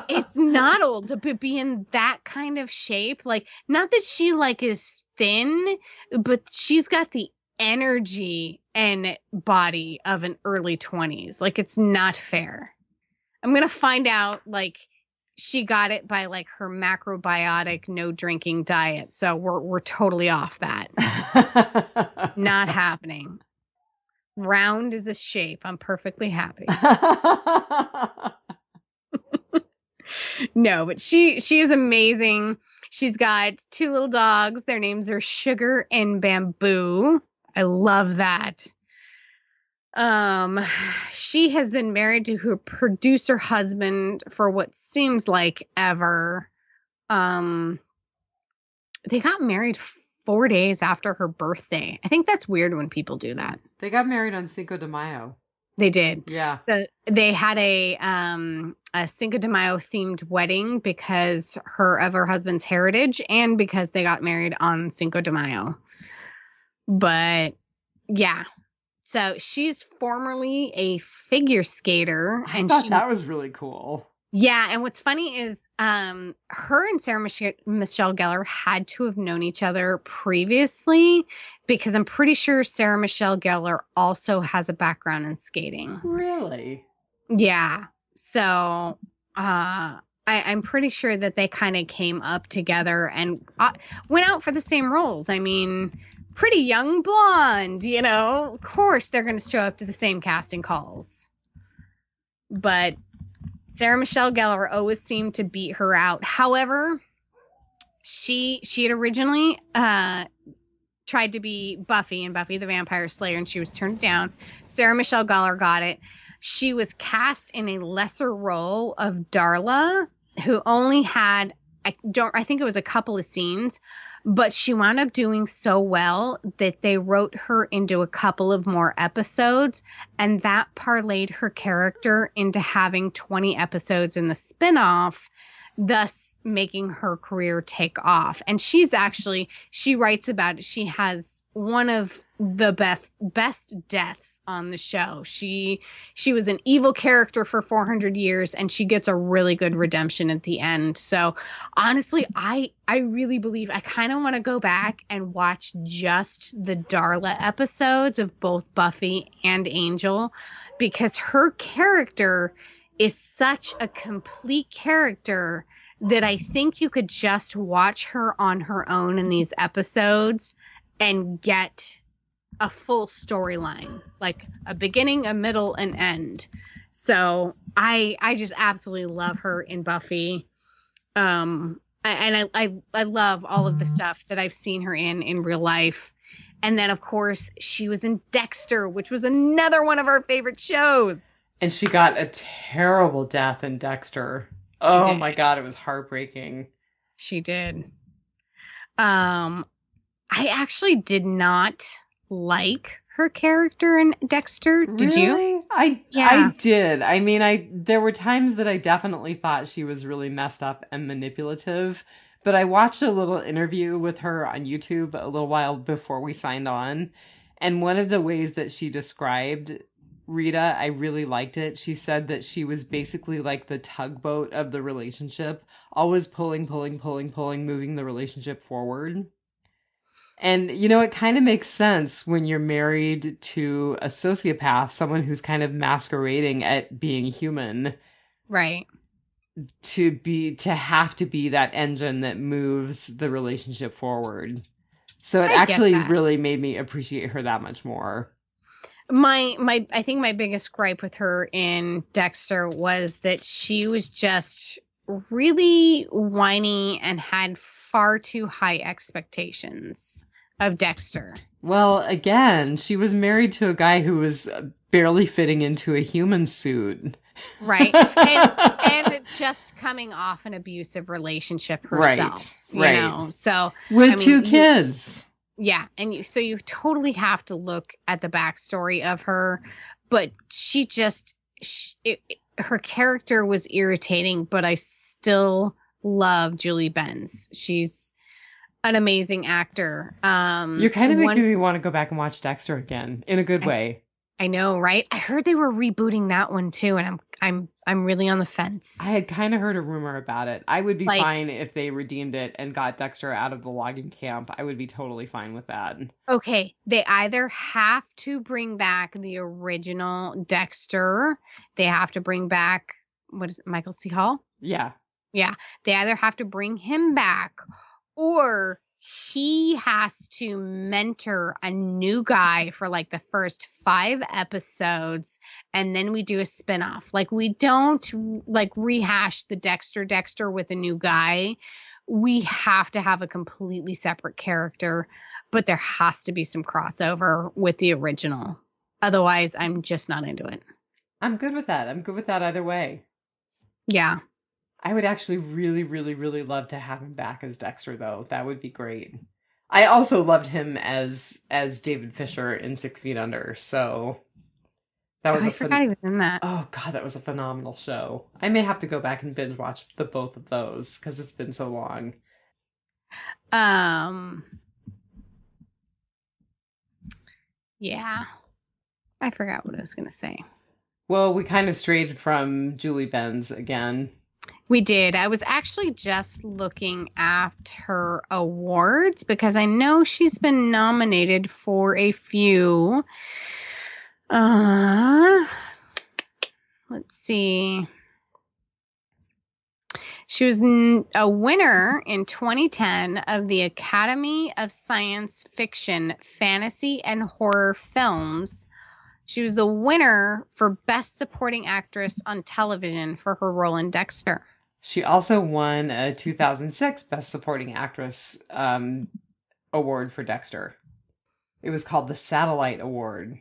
it's not old to be in that kind of shape. Like, not that she like is thin, but she's got the energy and body of an early 20s. Like, it's not fair. I'm gonna find out like she got it by like her macrobiotic no drinking diet. So we're totally off that. Not happening. Round is a shape. I'm perfectly happy. No, but she is amazing. She's got 2 little dogs. Their names are Sugar and Bamboo. I love that. She has been married to her producer husband for what seems like ever. They got married 4 days after her birthday. I think that's weird when people do that. They got married on Cinco de Mayo. They did. Yeah. So they had a Cinco de Mayo themed wedding because of her husband's heritage and because they got married on Cinco de Mayo. But yeah. So she's formerly a figure skater. I thought that was really cool. Yeah, and what's funny is her and Sarah Michelle Gellar had to have known each other previously because I'm pretty sure Sarah Michelle Gellar also has a background in skating. Really? Yeah. So I'm pretty sure that they kind of came up together and went out for the same roles. I mean, pretty young blonde, you know. Of course they're going to show up to the same casting calls. But Sarah Michelle Gellar always seemed to beat her out. However, she had originally tried to be Buffy in Buffy the Vampire Slayer, and she was turned down. Sarah Michelle Gellar got it. She was cast in a lesser role of Darla, who only had I think it was a couple of scenes, but she wound up doing so well that they wrote her into a couple of more episodes, and that parlayed her character into having 20 episodes in the spinoff, thus making her career take off. And she writes about it. She has one of the best deaths on the show. She was an evil character for 400 years, and she gets a really good redemption at the end. So honestly, I really believe I kind of want to go back and watch just the Darla episodes of both Buffy and Angel, because her character is such a complete character that I think you could just watch her on her own in these episodes and get a full storyline, like a beginning, a middle, and end. So I just absolutely love her in Buffy. And I love all of the stuff that I've seen her in real life. And then, of course, she was in Dexter, which was another one of our favorite shows. And she got a terrible death in Dexter. My God, it was heartbreaking. She did. I actually did not like her character in Dexter. Did you? I did. I mean, there were times that I definitely thought she was really messed up and manipulative, but I watched a little interview with her on YouTube a little while before we signed on, and one of the ways that she described Rita, I really liked it. She said that she was basically like the tugboat of the relationship, always pulling, moving the relationship forward. And, you know, it kind of makes sense when you're married to a sociopath, someone who's kind of masquerading at being human. Right. To have to be that engine that moves the relationship forward. So it actually really made me appreciate her that much more. I think my biggest gripe with her in Dexter was that she was just really whiny and had far too high expectations of Dexter. Well, again, she was married to a guy who was barely fitting into a human suit. Right. And just coming off an abusive relationship herself. Right. You know? So with two kids. Yeah, and so you totally have to look at the backstory of her. but her character was irritating, but I still love Julie Benz. She's an amazing actor. You're kind of making me want to go back and watch Dexter again in a good way. I know, right? I heard they were rebooting that one too, and I'm really on the fence. I had kind of heard a rumor about it. I would be fine if they redeemed it and got Dexter out of the logging camp. I would be totally fine with that. Okay, they either have to bring back the original Dexter, they have to bring back Michael C. Hall? Yeah. Yeah, they either have to bring him back, or he has to mentor a new guy for like the first 5 episodes, and then we do a spinoff. Like, we don't like rehash the Dexter with a new guy. We have to have a completely separate character, but there has to be some crossover with the original. Otherwise, I'm just not into it. I'm good with that. I'm good with that either way. Yeah. I would actually really, really, really love to have him back as Dexter, though. That would be great. I also loved him as David Fisher in 6 Feet Under, so that was I forgot he was in that. Oh god, that was a phenomenal show. I may have to go back and binge watch the both of those because it's been so long. Yeah. I forgot what I was gonna say. Well, we kind of strayed from Julie Benz again. We did. I was actually just looking at her awards because I know she's been nominated for a few. Let's see. She was a winner in 2010 of the Academy of Science Fiction, Fantasy, and Horror Films. She was the winner for Best Supporting Actress on Television for her role in Dexter. She also won a 2006 Best Supporting Actress award for Dexter. It was called the Satellite Award.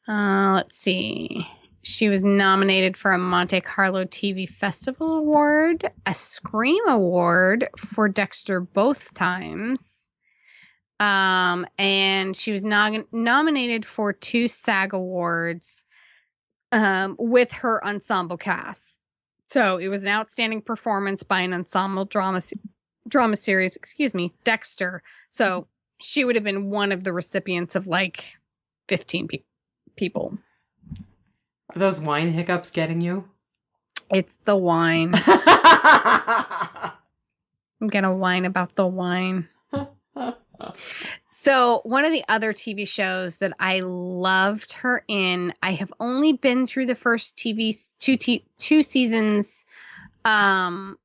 Let's see. She was nominated for a Monte Carlo TV Festival Award, a Scream Award for Dexter both times. And she was nominated for 2 SAG Awards with her ensemble cast. So it was an outstanding performance by an ensemble drama series, Dexter. So she would have been one of the recipients of like 15 people. Are those wine hiccups getting you? It's the wine. I'm going to whine about the wine. So one of the other TV shows that I loved her in, I have only been through the first two seasons, and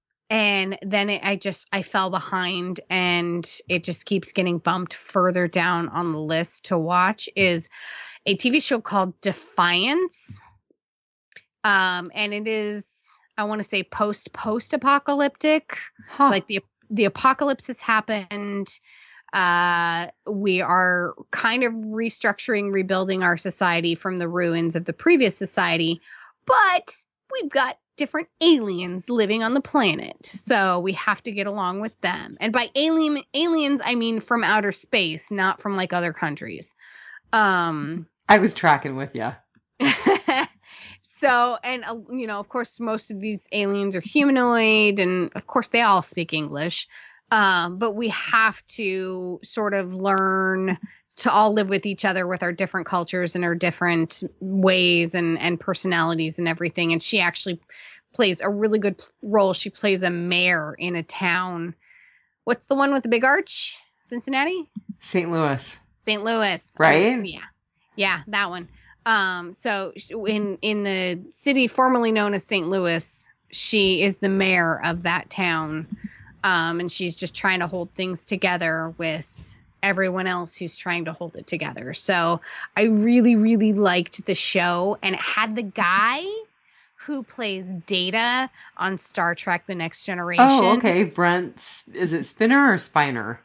then I fell behind, and it just keeps getting bumped further down on the list to watch, is a TV show called Defiance. And it is, I want to say post-apocalyptic. Like the apocalypse has happened. We are kind of rebuilding our society from the ruins of the previous society, but we've got different aliens living on the planet, so we have to get along with them. And by aliens, I mean from outer space, not from like other countries. I was tracking with you. So, and of course, most of these aliens are humanoid, and of course, they all speak English. But we have to sort of learn to all live with each other with our different cultures and our different ways and personalities and everything. And she actually plays a really good role. She plays a mayor in a town. What's the one with the big arch? Cincinnati? St. Louis. St. Louis. Right? Yeah, that one. So in the city formerly known as St. Louis, she is the mayor of that town. And she's just trying to hold things together with everyone else who's trying to hold it together. So I really, really liked the show. And it had the guy who plays Data on Star Trek The Next Generation. Oh, okay. Brent, is it Spinner or Spiner?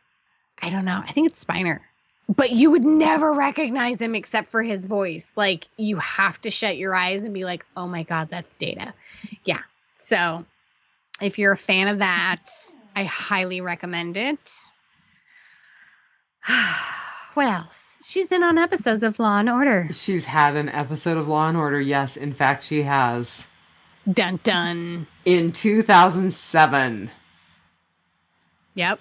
I don't know. I think it's Spiner. But you would never recognize him except for his voice. Like, you have to shut your eyes and be like, oh my God, that's Data. Yeah. So if you're a fan of that, I highly recommend it. What else? She's been on episodes of Law and Order. She's had an episode of Law and Order. Yes, in fact, she has. Dun dun. In 2007. Yep.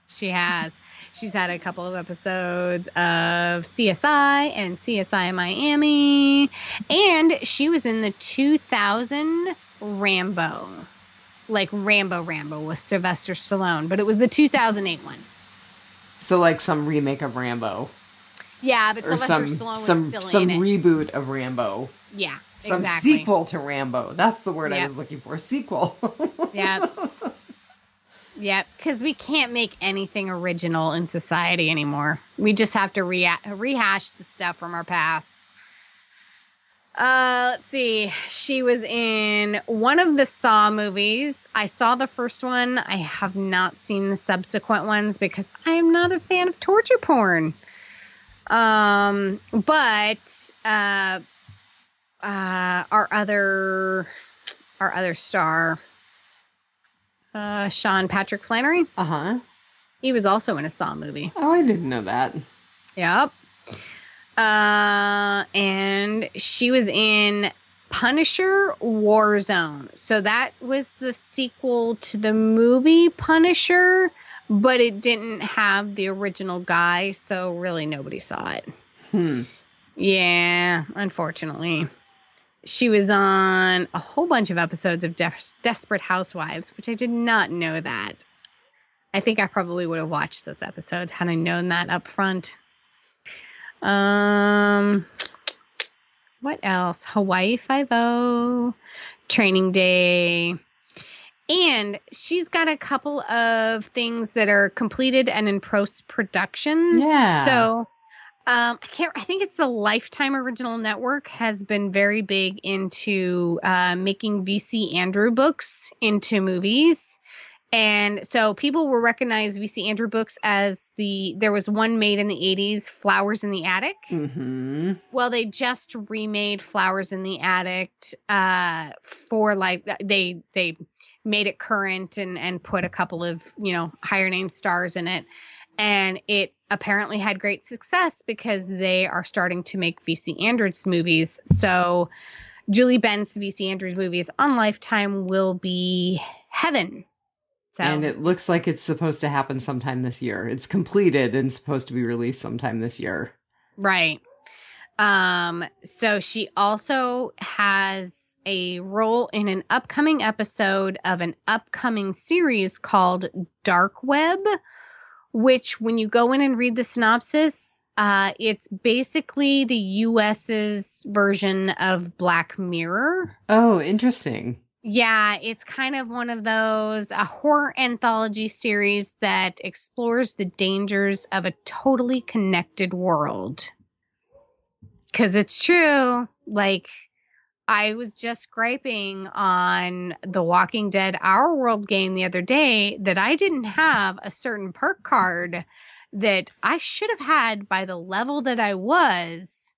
She has. She's had a couple of episodes of CSI and CSI Miami. And she was in the 2000 Rambo. Like Rambo with Sylvester Stallone. But it was the 2008 one. So like some remake of Rambo. Yeah, but or Sylvester Stallone was still in it. Some reboot of Rambo. Yeah, some exactly. sequel to Rambo. That's the word I was looking for. Sequel. Yeah. Yeah, because we can't make anything original in society anymore. We just have to rehash the stuff from our past. Let's see. She was in one of the Saw movies. I saw the first one. I have not seen the subsequent ones because I am not a fan of torture porn. But our other star, Sean Patrick Flannery. Uh-huh. He was also in a Saw movie. Oh, I didn't know that. Yep. And she was in Punisher Warzone. So that was the sequel to the movie Punisher, but it didn't have the original guy, so really nobody saw it. Yeah, unfortunately. She was on a whole bunch of episodes of Desperate Housewives, which I did not know that. I think I probably would have watched those episodes had I known that up front. What else? Hawaii Five-0, Training Day. And she's got a couple of things that are completed and in post-productions. Yeah. So I think it's the Lifetime Original Network has been very big into making VC Andrew books into movies. And so people will recognize VC Andrew books as there was one made in the 80s, Flowers in the Attic. Mm-hmm. Well, they just remade Flowers in the Attic for they made it current and put a couple of, higher name stars in it. And it apparently had great success because they are starting to make VC Andrews movies. So Julie Bent's VC Andrews movies on Lifetime will be heaven. So. And it looks like it's supposed to happen sometime this year. It's completed and supposed to be released sometime this year. Right. So she also has a role in an upcoming episode of an upcoming series called Dark Web, which when you go in and read the synopsis, it's basically the US's version of Black Mirror. Oh, interesting. Yeah, it's kind of one of those, a horror anthology series that explores the dangers of a totally connected world. Because it's true, like, I was just griping on the Walking Dead Our World game the other day that I didn't have a certain perk card that I should have had by the level that I was.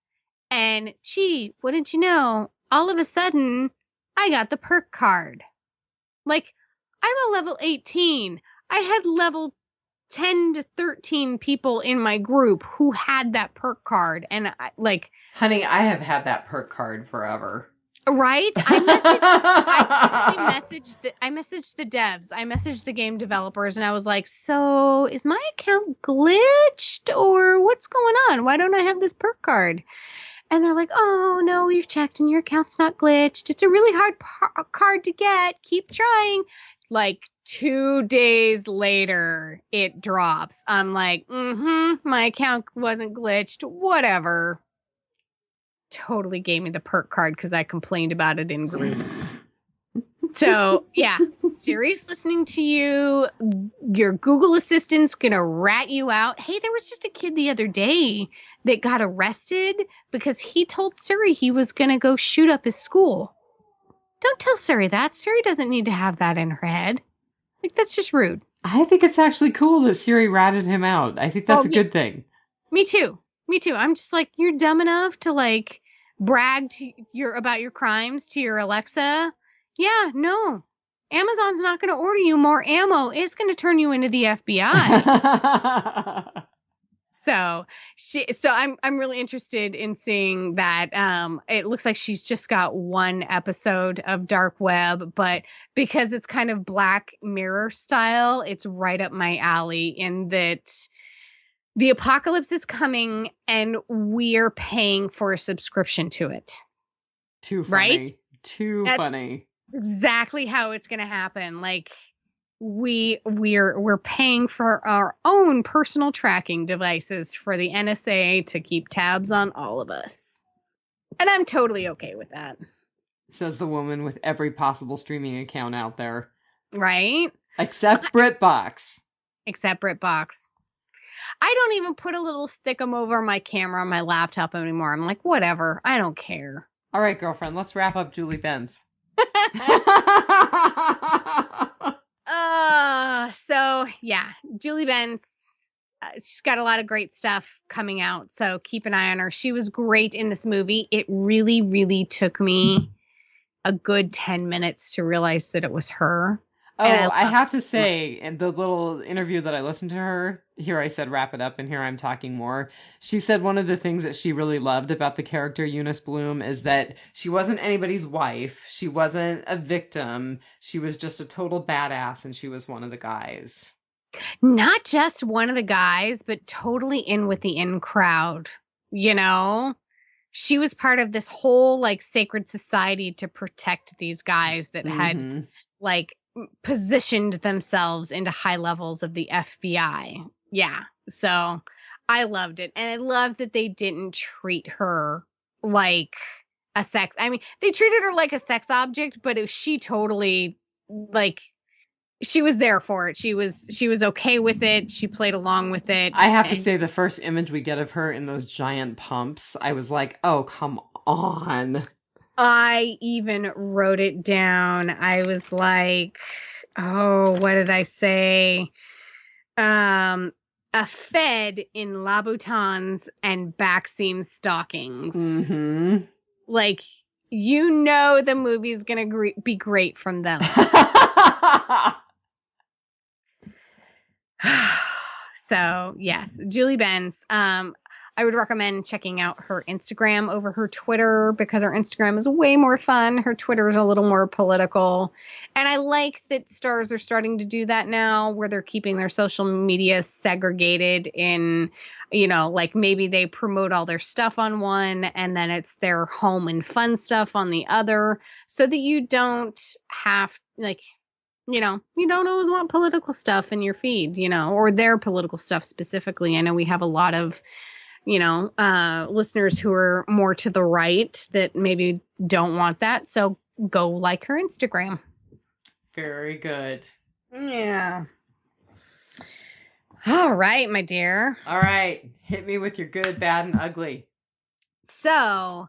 And gee, wouldn't you know, all of a sudden, I got the perk card. Like, I'm a level 18. I had level 10 to 13 people in my group who had that perk card. And honey, I have had that perk card forever. Right? I messaged the devs. I messaged the game developers and I was like, so is my account glitched or what's going on? Why don't I have this perk card? And they're like, oh, no, we've checked and your account's not glitched. It's a really hard card to get. Keep trying. Like 2 days later, it drops. I'm like, my account wasn't glitched. Whatever. Totally gave me the perk card because I complained about it in group. So, yeah, Siri's listening to you. Your Google Assistant's going to rat you out. Hey, there was just a kid the other day that got arrested because he told Siri he was going to go shoot up his school. Don't tell Siri that. Siri doesn't need to have that in her head. Like, that's just rude. I think it's actually cool that Siri ratted him out. I think that's a good thing. Me too. I'm just like, you're dumb enough to, like, brag about your crimes to your Alexa. Yeah, no. Amazon's not going to order you more ammo. It's going to turn you into the FBI. So I'm really interested in seeing that. It looks like she's just got one episode of Dark Web, but because it's kind of Black Mirror style, it's right up my alley in that the apocalypse is coming and we're paying for a subscription to it. Too funny. Right? That's funny. Exactly how it's going to happen. Like we're paying for our own personal tracking devices for the NSA to keep tabs on all of us. And I'm totally okay with that. Says the woman with every possible streaming account out there. Right? Except BritBox. Except BritBox. I don't even put a little stick-em over my camera on my laptop anymore. I'm like, whatever. I don't care. All right, girlfriend, let's wrap up Julie Benz. So yeah, Julie Benz, she's got a lot of great stuff coming out. So keep an eye on her. She was great in this movie. It really, really took me a good 10 minutes to realize that it was her. Oh, I have to say, in the little interview that I listened to her, here I said wrap it up and here I'm talking more. She said one of the things that she really loved about the character Eunice Bloom is that she wasn't anybody's wife. She wasn't a victim. She was just a total badass and she was one of the guys. Not just one of the guys, but totally in with the in crowd, you know? She was part of this whole like sacred society to protect these guys that had like positioned themselves into high levels of the FBI. Yeah. So I loved it. And I love that they didn't treat her like a sex. I mean, they treated her like a sex object, but she totally like she was there for it. She was okay with it. She played along with it. I have to say the first image we get of her in those giant pumps, I was like, oh, come on. I even wrote it down. I was like, oh, what did I say? A Fed in Louboutins and backseam stockings. Mm-hmm. Like, you know the movie's going to be great from them. So, yes, Julie Benz. I would recommend checking out her Instagram over her Twitter because her Instagram is way more fun. Her Twitter is a little more political. And I like that stars are starting to do that now where they're keeping their social media segregated in, you know, like maybe they promote all their stuff on one and then it's their home and fun stuff on the other so that you don't have like, you know, you don't always want political stuff in your feed, you know, or their political stuff specifically. I know we have a lot of, you know, listeners who are more to the right that maybe don't want that. So go like her Instagram. Very good. Yeah. All right, my dear. All right. Hit me with your good, bad, and ugly. So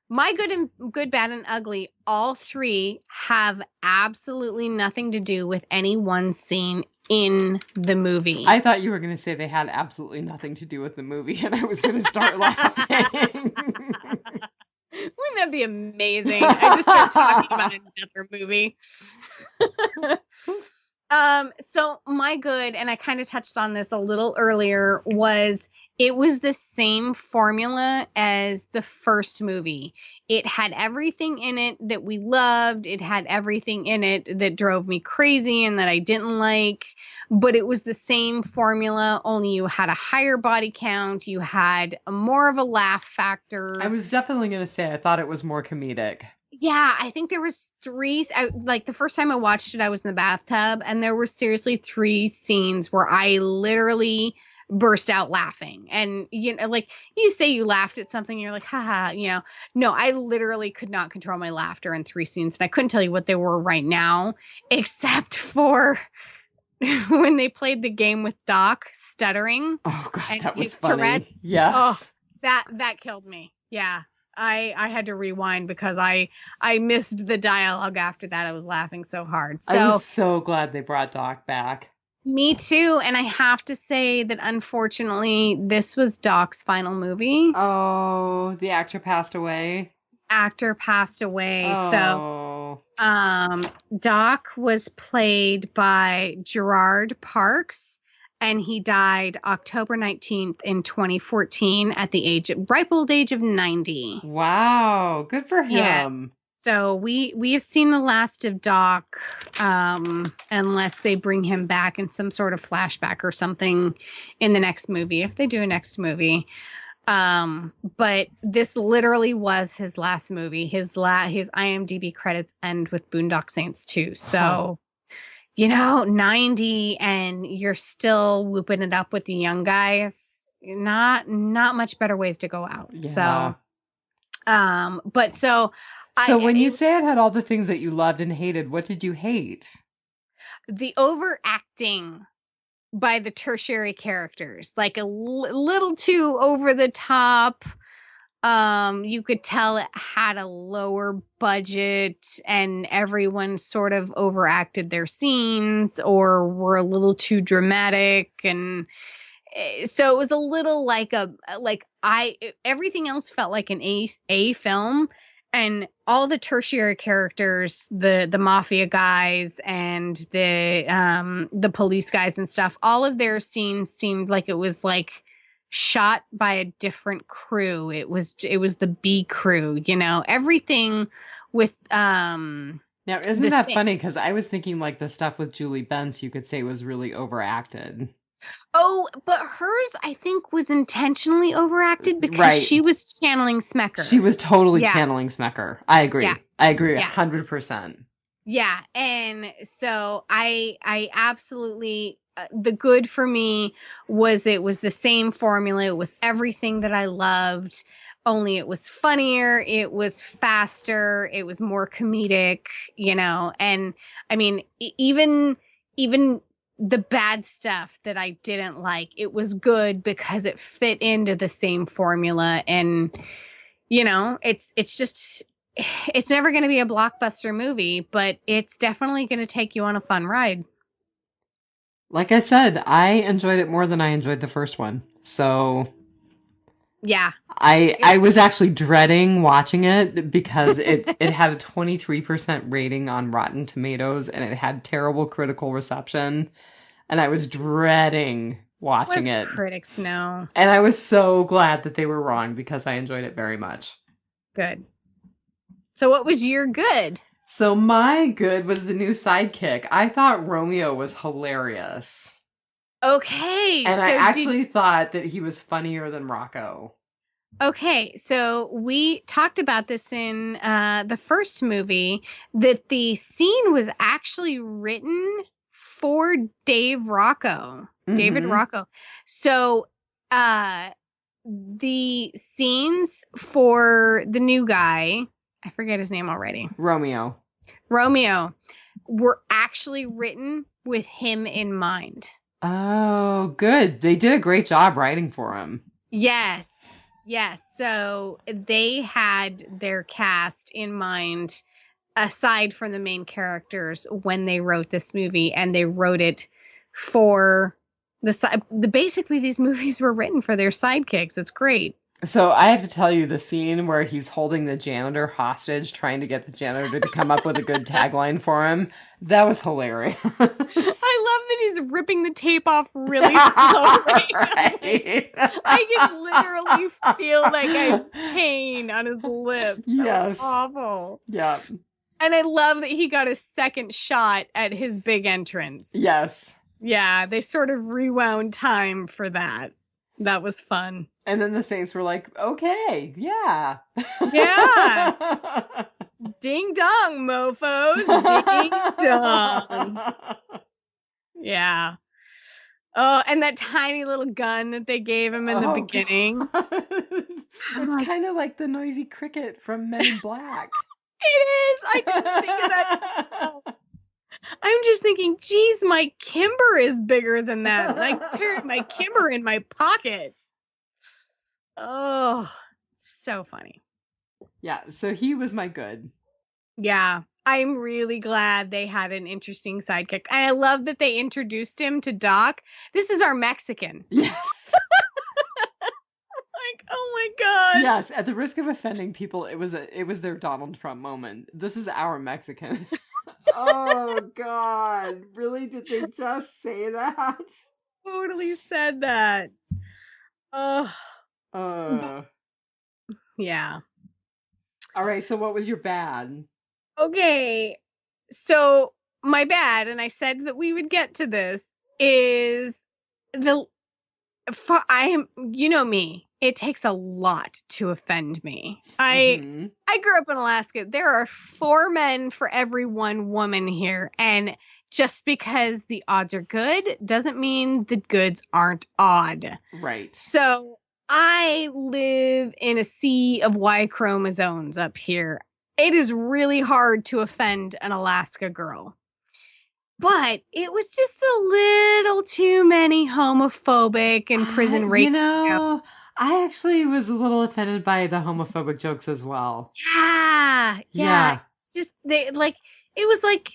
my good, bad, and ugly, all three have absolutely nothing to do with any one scene in the movie. I thought you were going to say they had absolutely nothing to do with the movie, and I was going to start laughing. Wouldn't that be amazing? I just started talking about another movie. So my good, and I kind of touched on this a little earlier, was it was the same formula as the first movie. It had everything in it that we loved. It had everything in it that drove me crazy and that I didn't like. But it was the same formula, only you had a higher body count. You had more of a laugh factor. I was definitely going to say I thought it was more comedic. Yeah, I think there was like the first time I watched it, I was in the bathtub and there were seriously 3 scenes where I literally burst out laughing. And, you know, like you say you laughed at something, you're like, haha, you know, no, I literally could not control my laughter in 3 scenes. And I couldn't tell you what they were right now, except for when they played the game with Doc stuttering. Oh God, that was funny. Tourette's. Yes. Oh, that killed me. Yeah. I had to rewind because I missed the dialogue after that. I was laughing so hard. So I was so glad they brought Doc back. Me too. And I have to say that unfortunately, this was Doc's final movie. Oh, the actor passed away. So Doc was played by Gerard Parks. and he died October 19th in 2014 at the ripe old age of 90. Wow, good for him. Yes. So we have seen the last of Doc, unless they bring him back in some sort of flashback or something in the next movie, if they do a next movie. But this literally was his last movie. His IMDb credits end with Boondock Saints II. So, 90 and you're still whooping it up with the young guys. Not much better ways to go out. Yeah. So when you say it had all the things that you loved and hated, what did you hate? The overacting by the tertiary characters, like a little too over the top. You could tell it had a lower budget and everyone sort of overacted their scenes or were a little too dramatic. And so it was a little everything else felt like an A film. And all the tertiary characters, the mafia guys and the police guys and stuff, all of their scenes seemed like it was like shot by a different crew. It was the B crew, everything with Now, isn't that funny? Because I was thinking like the stuff with Julie Benz, you could say was really overacted. Oh, but hers, I think, was intentionally overacted because she was channeling Smecker. She was totally channeling Smecker. I agree. Yeah. I agree 100%. Yeah. And so I absolutely, the good for me was it was the same formula. It was everything that I loved, only it was funnier. It was faster. It was more comedic, and I mean, even the bad stuff that I didn't like, it was good because it fit into the same formula. And, it's never going to be a blockbuster movie, but it's definitely going to take you on a fun ride. Like I said, I enjoyed it more than I enjoyed the first one. So yeah, I was actually dreading watching it because it had a 23% rating on Rotten Tomatoes and it had terrible critical reception. And I was dreading watching it. Critics know. And I was so glad that they were wrong because I enjoyed it very much. Good. So what was your good? So my good was the new sidekick. I thought Romeo was hilarious. Okay. And I actually thought that he was funnier than Rocco. Okay, so we talked about this in the first movie, that the scene was actually written for David Rocco. So the scenes for the new guy, I forget his name already. Romeo, were actually written with him in mind. Oh, good. They did a great job writing for him. Yes. So they had their cast in mind aside from the main characters when they wrote this movie, and they wrote it for basically these movies were written for their sidekicks. It's great. So I have to tell you, the scene where he's holding the janitor hostage, trying to get the janitor to come up with a good tagline for him, that was hilarious. I love that he's ripping the tape off really slowly. Right. I can literally feel that guy's pain on his lips. Yes. Awful. Yeah. And I love that he got a second shot at his big entrance. Yes. Yeah, they sort of rewound time for that. That was fun. And then the Saints were like, okay, yeah. Yeah. Ding dong, mofos. Ding dong. Yeah. Oh, and that tiny little gun that they gave him in the beginning. It's kind of like the noisy cricket from Men in Black. It is. I didn't think of that. I'm just thinking, geez, my Kimber is bigger than that. I carry my Kimber in my pocket. Oh, so funny. Yeah, so he was my good. Yeah, I'm really glad they had an interesting sidekick. And I love that they introduced him to Doc. This is our Mexican. Yes. Like, oh my God. Yes, at the risk of offending people, it was their Donald Trump moment. This is our Mexican. Oh God, really? Did they just say that? totally said that. Oh, yeah. All right, so what was your bad? Okay. So my bad, and I said that we would get to this, is you know me. It takes a lot to offend me. I grew up in Alaska. There are 4 men for every 1 woman here, and just because the odds are good doesn't mean the goods aren't odd. Right. So I live in a sea of Y chromosomes up here. It is really hard to offend an Alaska girl. But it was just a little too many homophobic and prison rape. You know, I actually was a little offended by the homophobic jokes as well. Yeah. It's just it was like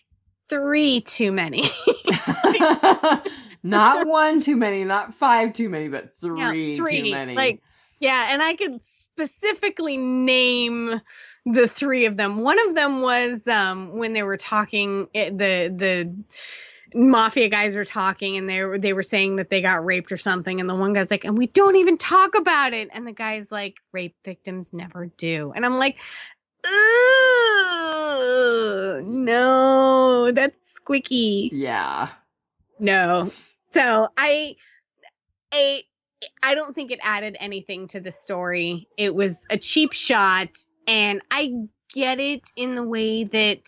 3 too many. Not 1 too many, not 5 too many, but 3 too many. And I could specifically name the 3 of them. One of them was when they were talking, the mafia guys were talking, and they were saying that they got raped or something, and the one guy's like, and we don't even talk about it, and the guy's like, rape victims never do, and I'm like, no, that's squicky. Yeah. No. So I don't think it added anything to the story. It was a cheap shot, and I get it in the way that,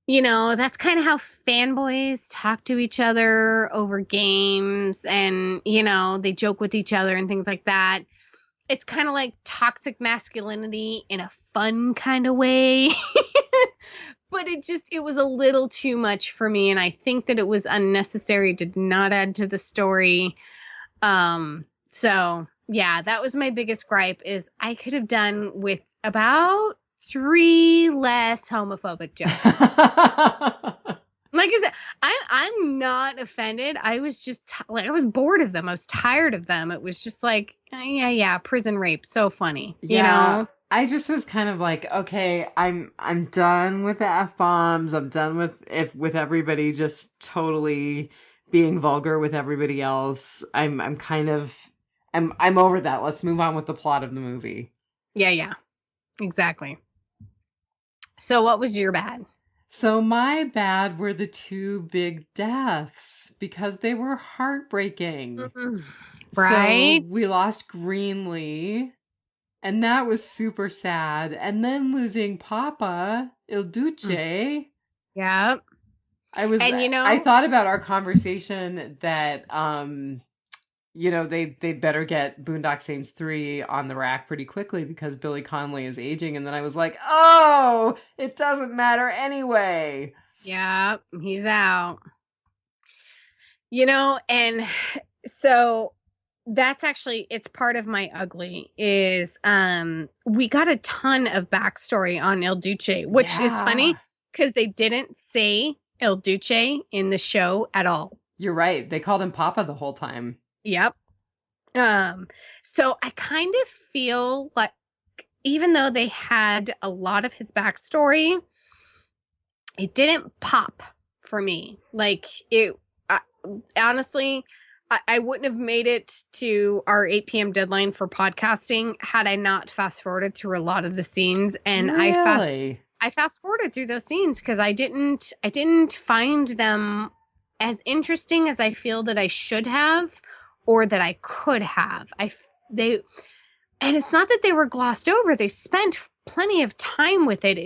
you know, that's kind of how fanboys talk to each other over games, and, you know, they joke with each other and things like that. It's kind of like toxic masculinity in a fun kind of way. But it was a little too much for me, and I think that it was unnecessary, did not add to the story. So yeah, that was my biggest gripe, is I could have done with about 3 less homophobic jokes. Like I said, I'm not offended. I was just I was bored of them. I was tired of them. It was just like, yeah, prison rape, so funny, you know? I just was kind of like, okay, I'm done with the F-bombs. I'm done with everybody just totally being vulgar with everybody else. I'm over that. Let's move on with the plot of the movie. Yeah. Exactly. So what was your bad? So my bad were the 2 big deaths, because they were heartbreaking. Mm-hmm. Right? So we lost Greenlee, and that was super sad. And then losing Papa, Il Duce. Yeah. I thought about our conversation that, they'd better get Boondock Saints 3 on the rack pretty quickly because Billy Connolly is aging. And then I was like, oh, it doesn't matter anyway. Yeah, he's out. You know, and so that's actually, it's part of my ugly is we got a ton of backstory on Il Duce, which is funny because they didn't say Il Duce in the show at all. You're right. They called him Papa the whole time. Yep. So I kind of feel like even though they had a lot of his backstory, it didn't pop for me. Like honestly, I wouldn't have made it to our 8 p.m. deadline for podcasting had I not fast forwarded through a lot of the scenes. And really? I fast forwarded through those scenes because I didn't find them as interesting as I feel that I should have or that I could have. And it's not that they were glossed over. They spent plenty of time with it.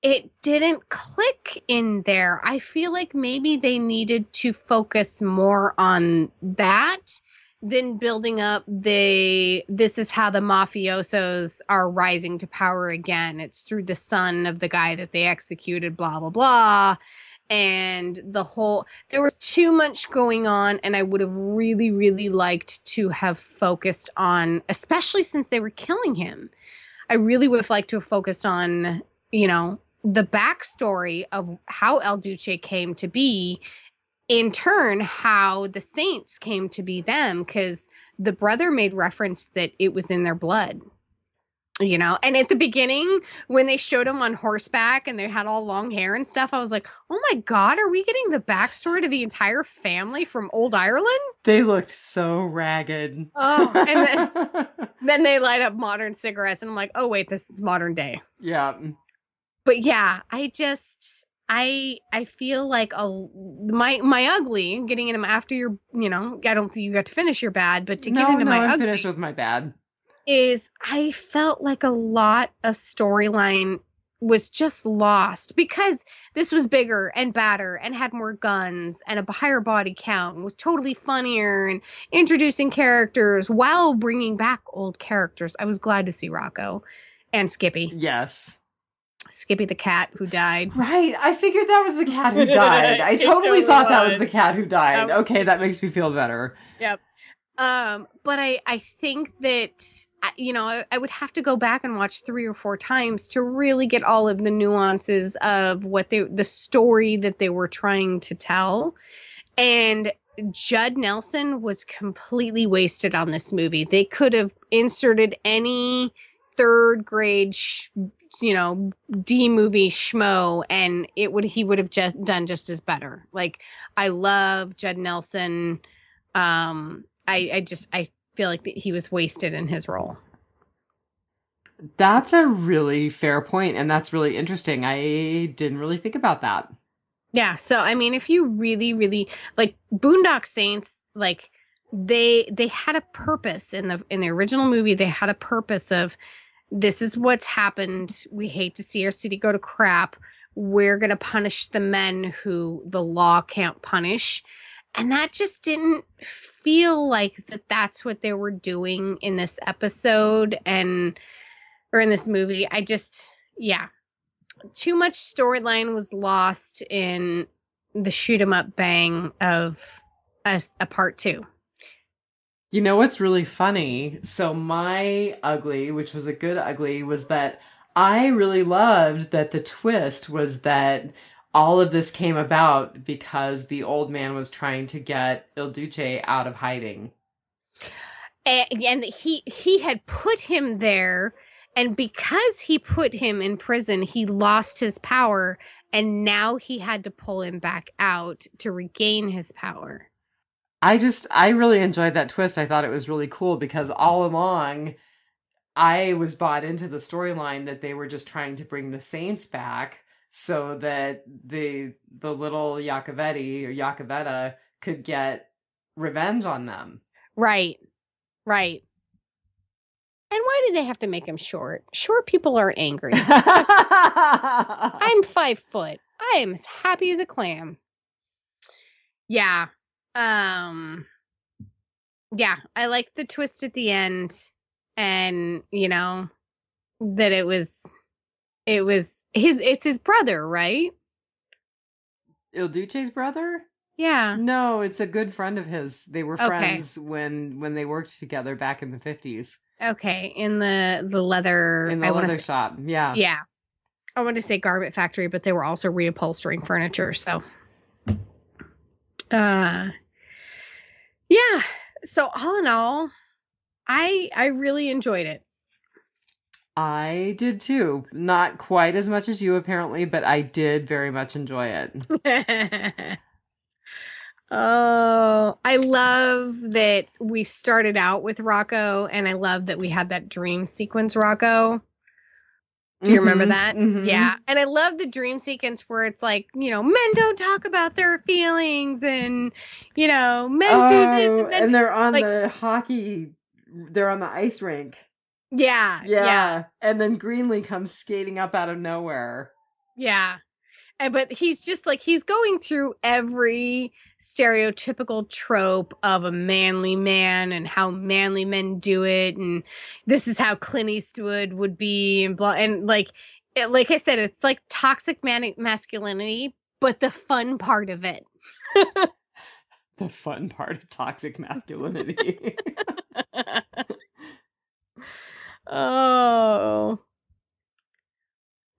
It didn't click in there. I feel like maybe they needed to focus more on that than building up this is how the mafiosos are rising to power again. It's through the son of the guy that they executed, blah, blah, blah. And there was too much going on, and I would have really, really liked to have focused on, especially since they were killing him. I really would have liked to have focused on, the backstory of how El Duce came to be, in turn, how the Saints came to be them, because the brother made reference that it was in their blood. And at the beginning, when they showed him on horseback and they had all long hair and stuff, I was like, oh my God, are we getting the backstory to the entire family from old Ireland? They looked so ragged. Oh, and then they light up modern cigarettes and I'm like, oh wait, this is modern day. Yeah. But yeah, I feel like my ugly, getting into after your, I don't think you got to finish your bad, but to get into my I'm ugly finished with my bad. is I felt like a lot of storyline was just lost because this was bigger and badder and had more guns and a higher body count and was totally funnier and introducing characters while bringing back old characters. I was glad to see Rocco and Skippy. Yes. Skippy the cat who died. Right. I figured that was the cat who died. I totally thought that was the cat who died. Okay, that makes me feel better. Yep. But I think that, I would have to go back and watch 3 or 4 times to really get all of the nuances of what the story that they were trying to tell. And Judd Nelson was completely wasted on this movie. They could have inserted any third grade, D movie schmo, and he would have just done just as better. Like, I love Judd Nelson. I feel like he was wasted in his role. That's a really fair point, and that's really interesting. I didn't really think about that. Yeah, so I mean, if you really, really like Boondock Saints, like they had a purpose in the original movie. They had a purpose of, this is what's happened. We hate to see our city go to crap. We're gonna punish the men who the law can't punish. And that just didn't feel like that's what they were doing in this episode or in this movie. Too much storyline was lost in the shoot 'em up bang of a part 2. You know what's really funny? So my ugly, which was a good ugly, was that I really loved that the twist was that all of this came about because the old man was trying to get Il Duce out of hiding. And he had put him there, and because he put him in prison, he lost his power, and now he had to pull him back out to regain his power. I really enjoyed that twist. I thought it was really cool because all along I was bought into the storyline that they were just trying to bring the Saints back so that the little Iacovetti or Iacovetta could get revenge on them. Right. And why do they have to make him short? Short people are angry. I'm 5 foot. I am as happy as a clam. Yeah. Yeah, I like the twist at the end, and that it's his brother, right? Il Duce's brother? Yeah. No, it's a good friend of his. They were friends when they worked together back in the 50s. Okay, in the leather shop. Yeah. Yeah. I want to say garment factory, but they were also reupholstering furniture, so yeah. So all in all, I really enjoyed it. I did too. Not quite as much as you apparently, but I did very much enjoy it. Oh, I love that we started out with Rocco, and I love that we had that dream sequence, Rocco. Do you remember that? Mm-hmm. Yeah. And I love the dream sequence where it's like, men don't talk about their feelings, and, men do this. And they're on the hockey, they're on the ice rink. Yeah. And then Greenlee comes skating up out of nowhere. Yeah. But he's just like, he's going through every stereotypical trope of a manly man and how manly men do it. And this is how Clint Eastwood would be, and blah. And like I said, it's like toxic masculinity, but the fun part of it. The fun part of toxic masculinity. Oh.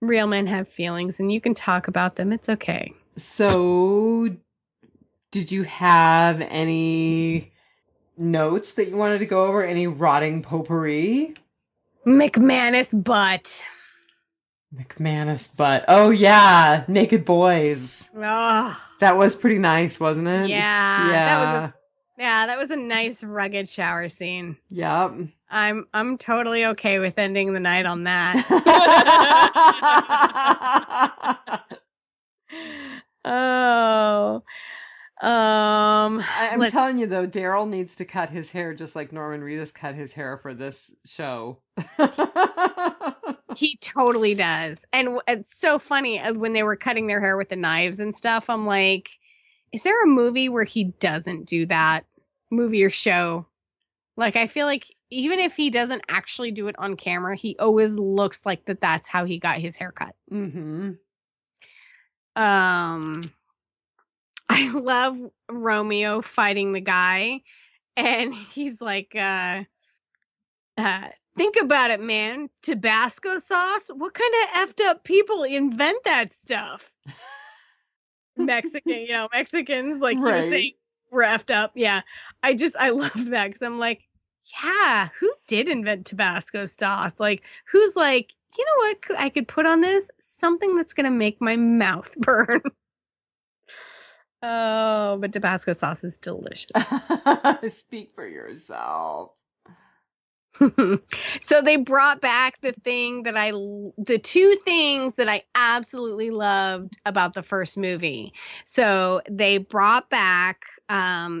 Real men have feelings, and you can talk about them. It's okay. So, did you have any notes that you wanted to go over? Any rotting potpourri? McManus butt. McManus butt. Oh yeah, Naked Boys. Oh, That was pretty nice, wasn't it? yeah. That was a nice rugged shower scene. Yep. I'm totally okay with ending the night on that. Oh. I'm telling you though, Daryl needs to cut his hair just like Norman Reedus cut his hair for this show. He totally does. And it's so funny when they were cutting their hair with the knives and stuff. I'm like, is there a movie where he doesn't do that? Movie or show? Like, I feel like even if he doesn't actually do it on camera, he always looks like that's how he got his haircut. Mm-hmm. I love Romeo fighting the guy, and he's like, think about it, man. Tabasco sauce? What kind of effed up people invent that stuff? Mexicans, like right. He was saying, were effed up. Yeah. I love that because I'm like, yeah, who did invent Tabasco sauce? Like, who's like, you know what I could put on this? Something that's going to make my mouth burn. Oh, but Tabasco sauce is delicious. Speak for yourself. So they brought back the two things that I absolutely loved about the first movie. So they brought back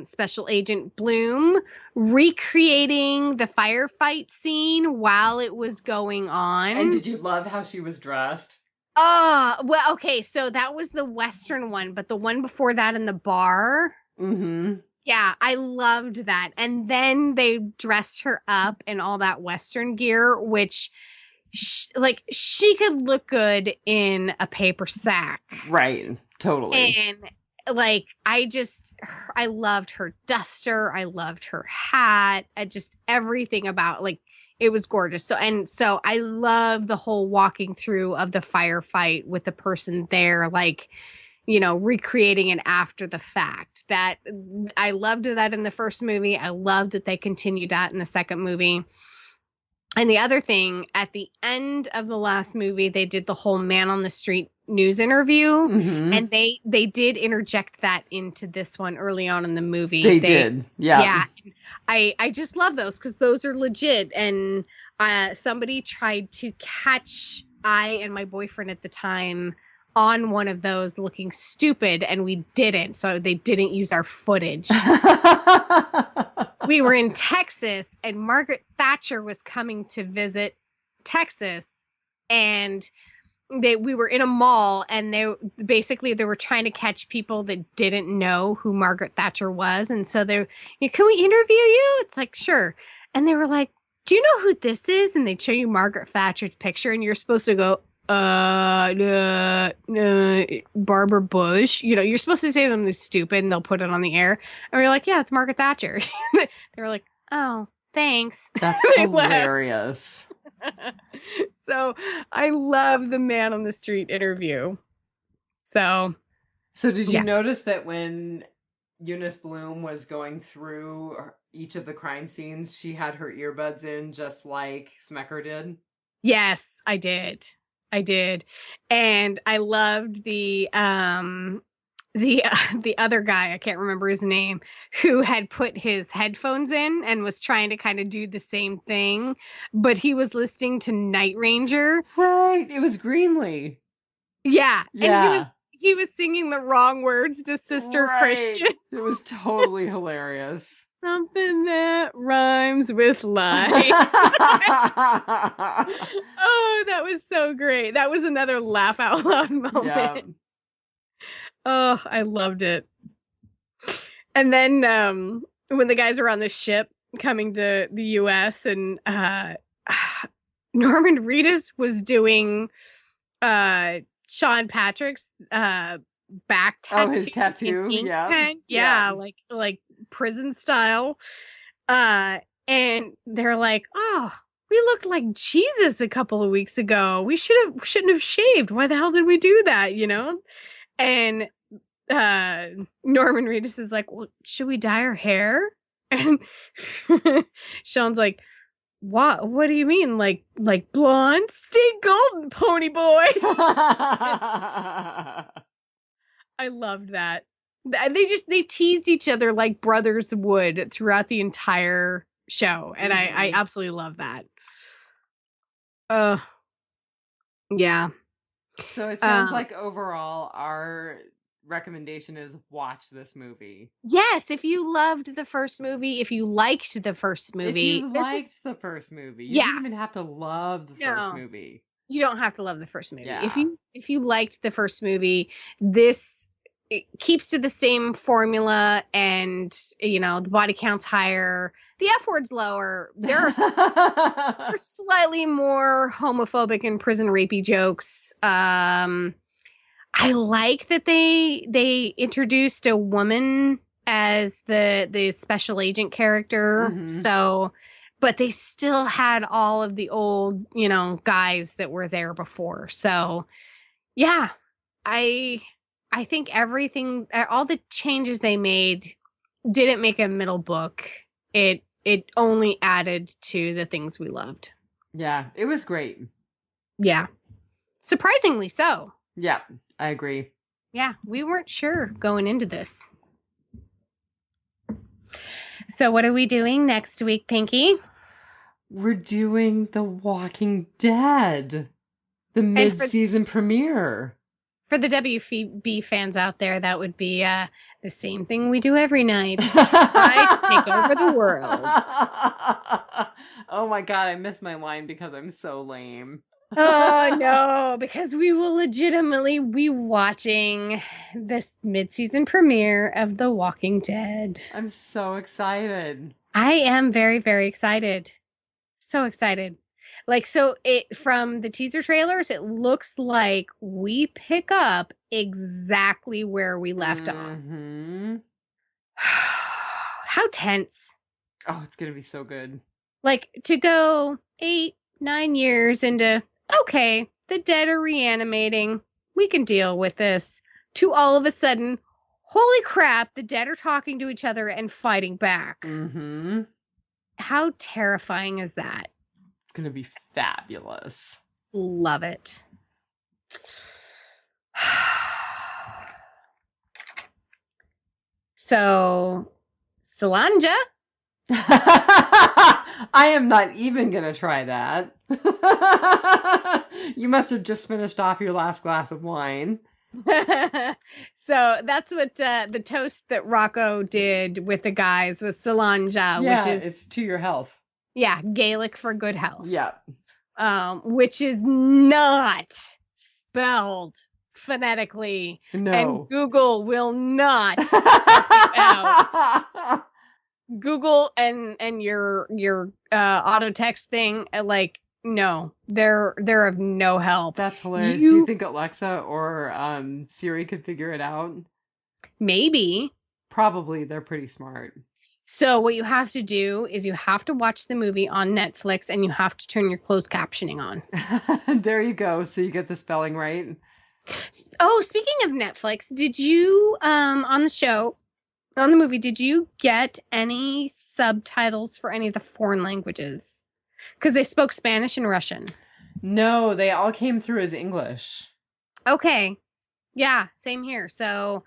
Special Agent Bloom recreating the firefight scene while it was going on. And did you love how she was dressed? Well, okay, so that was the Western one, but the one before that in the bar. Mm-hmm. Yeah, I loved that. And then they dressed her up in all that Western gear, which, she could look good in a paper sack. Right, totally. And, I loved her duster. I loved her hat. Just everything about, it was gorgeous. So I love the whole walking through of the firefight with the person there, recreating it after the fact. That I loved that in the first movie. I loved that they continued that in the second movie. And the other thing, at the end of the last movie, they did the whole man on the street news interview, mm-hmm. and they did interject that into this one early on in the movie. They did. Yeah. Yeah. I just love those because those are legit. And somebody tried to catch I and my boyfriend at the time on one of those looking stupid, and we didn't. So they didn't use our footage. We were in Texas, and Margaret Thatcher was coming to visit Texas, and we were in a mall, and they were trying to catch people that didn't know who Margaret Thatcher was. And so can we interview you? It's like, sure. And they were like, do you know who this is? And they'd show you Margaret Thatcher's picture, and you're supposed to go, Barbara Bush. You're supposed to say something stupid, and they'll put it on the air. And we're like, yeah, it's Margaret Thatcher. They were like, oh, thanks. That's hilarious. So I love the man on the street interview. So did you notice that when Eunice Bloom was going through each of the crime scenes, she had her earbuds in just like Smecker did? Yes, I did. And I loved the other guy, I can't remember his name, who had put his headphones in and was trying to kind of do the same thing, but he was listening to Night Ranger. Right. It was Greenlee. Yeah. Yeah. And he was singing the wrong words to Sister Christian. It was totally hilarious. Something that rhymes with light. Oh, that was so great. That was another laugh out loud moment. Yeah. Oh, I loved it. And then when the guys were on the ship coming to the US, and Norman Reedus was doing Sean Patrick's back tattoo. Oh, his tattoo. Yeah. Like prison style. And they're like, oh, we looked like Jesus a couple of weeks ago. We shouldn't have shaved. Why the hell did we do that? And Norman Reedus is like, well, should we dye our hair? And Sean's like, What do you mean? Like blonde? Stay golden, pony boy. I loved that. They teased each other like brothers would throughout the entire show. And I absolutely love that. Yeah. So it sounds like overall our recommendation is watch this movie. Yes, if you loved the first movie, if you liked the first movie. If you liked the first movie. You don't even have to love the first movie. You don't have to love the first movie. Yeah. If you liked the first movie, it keeps to the same formula, and the body count's higher, the F word's lower. There are slightly more homophobic and prison rapey jokes. I like that they introduced a woman as the special agent character. Mhm. So, but they still had all of the old, guys that were there before. So, yeah, I think everything, all the changes they made didn't make a middle book. It only added to the things we loved. Yeah, it was great. Yeah. Surprisingly so. Yeah, I agree. Yeah, we weren't sure going into this. So what are we doing next week, Pinky? We're doing The Walking Dead, the mid-season premiere. For the WB fans out there, that would be the same thing we do every night. Try to take over the world. Oh my god, I missed my line because I'm so lame. Oh no, because we will legitimately be watching this mid-season premiere of The Walking Dead. I'm so excited. I am very, very excited. So excited. From the teaser trailers, it looks like we pick up exactly where we left off. How tense. Oh, it's going to be so good. To go 8-9 years into, okay, the dead are reanimating. We can deal with this. To all of a sudden, holy crap, the dead are talking to each other and fighting back. Mm-hmm. How terrifying is that? It's going to be fabulous. Love it. So, Solange. I am not even going to try that. You must have just finished off your last glass of wine. So that's what the toast that Rocco did with the guys with Solange, which is it's to your health. Yeah, Gaelic for good health. Yeah. Which is not spelled phonetically. No. And Google will not out. Google and your auto text thing, no, they're of no help. That's hilarious. Do you think Alexa or Siri could figure it out? Maybe. Probably. They're pretty smart. So what you have to do is you have to watch the movie on Netflix and you have to turn your closed captioning on. There you go. So you get the spelling right. Oh, speaking of Netflix, did you on the movie, did you get any subtitles for any of the foreign languages? Because they spoke Spanish and Russian. No, they all came through as English. Okay. Yeah, same here. So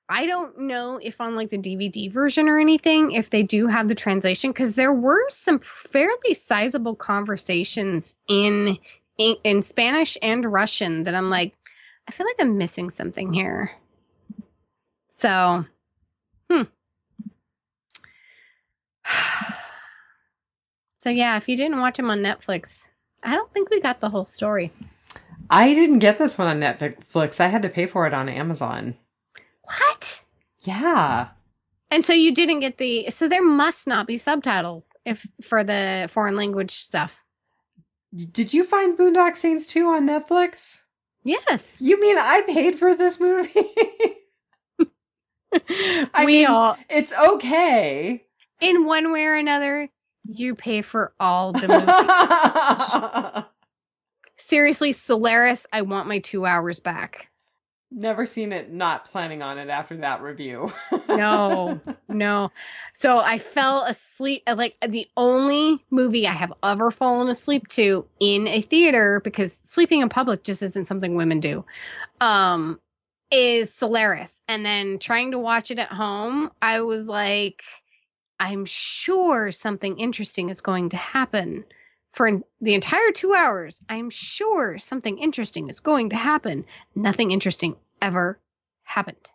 I don't know if on the DVD version or anything, if they do have the translation, because there were some fairly sizable conversations in Spanish and Russian that I'm I feel like I'm missing something here. So, So yeah, if you didn't watch them on Netflix, I don't think we got the whole story. I didn't get this one on Netflix. I had to pay for it on Amazon. What? Yeah. And so you didn't get so there must not be subtitles for the foreign language stuff. Did you find Boondock Saints 2 on Netflix? Yes. You mean I paid for this movie? It's okay. In one way or another, you pay for all the movies. Seriously, Solaris, I want my 2 hours back. Never seen it, not planning on it after that review. No. So I fell asleep. Like, the only movie I have ever fallen asleep to in a theater, because sleeping in public just isn't something women do, is Solaris. And then trying to watch it at home, I was like, I'm sure something interesting is going to happen. For the entire 2 hours, I'm sure something interesting is going to happen. Nothing interesting ever happened.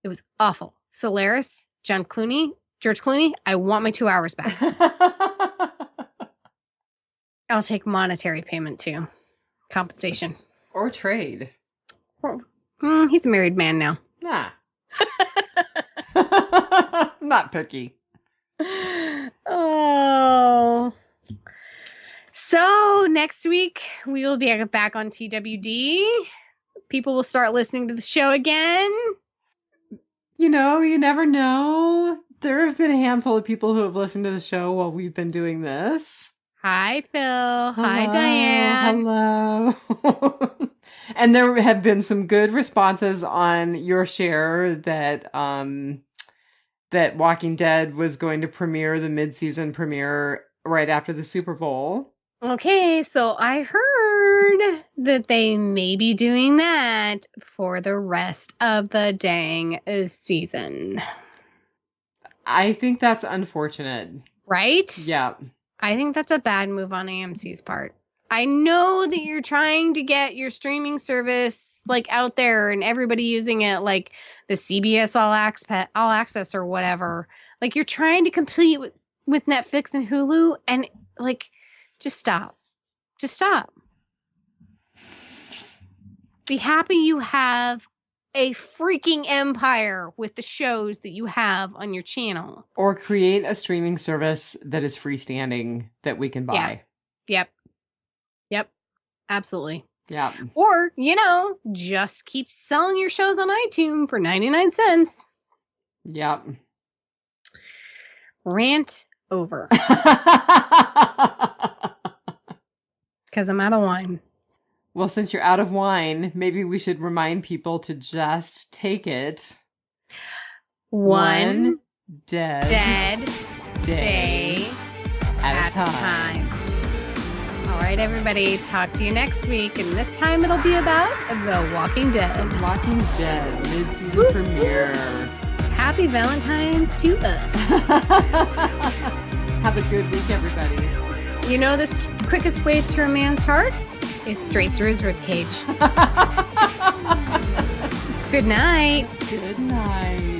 It was awful. Solaris, George Clooney, I want my 2 hours back. I'll take monetary payment too. Compensation. Or trade. He's a married man now. Nah. Not picky. Oh. So next week we will be back on TWD. People will start listening to the show again. You know, you never know. There have been a handful of people who have listened to the show while we've been doing this. Hi, Phil. Hello. Hi, Diane. Hello. And there have been some good responses on your share that that Walking Dead was going to premiere the mid-season premiere right after the Super Bowl. Okay, so I heard that they may be doing that for the rest of the dang season. I think that's unfortunate. Right? Yeah. I think that's a bad move on AMC's part. I know that you're trying to get your streaming service like out there and everybody using it, like the CBS All Access or whatever. Like, you're trying to compete with Netflix and Hulu, and like, just stop. Just stop. Be happy you have a freaking empire with the shows that you have on your channel. Or create a streaming service that is freestanding that we can buy. Yeah. Yep. Absolutely. Yeah. Or, just keep selling your shows on iTunes for 99 cents. Yep. Rant over. Because I'm out of wine. Well, since you're out of wine, maybe we should remind people to just take it One dead day at a time. All right, everybody. Talk to you next week. And this time it'll be about The Walking Dead. The Walking Dead mid-season premiere. Happy Valentine's to us. Have a good week, everybody. You know the quickest way through a man's heart is straight through his ribcage. Good night. Good night.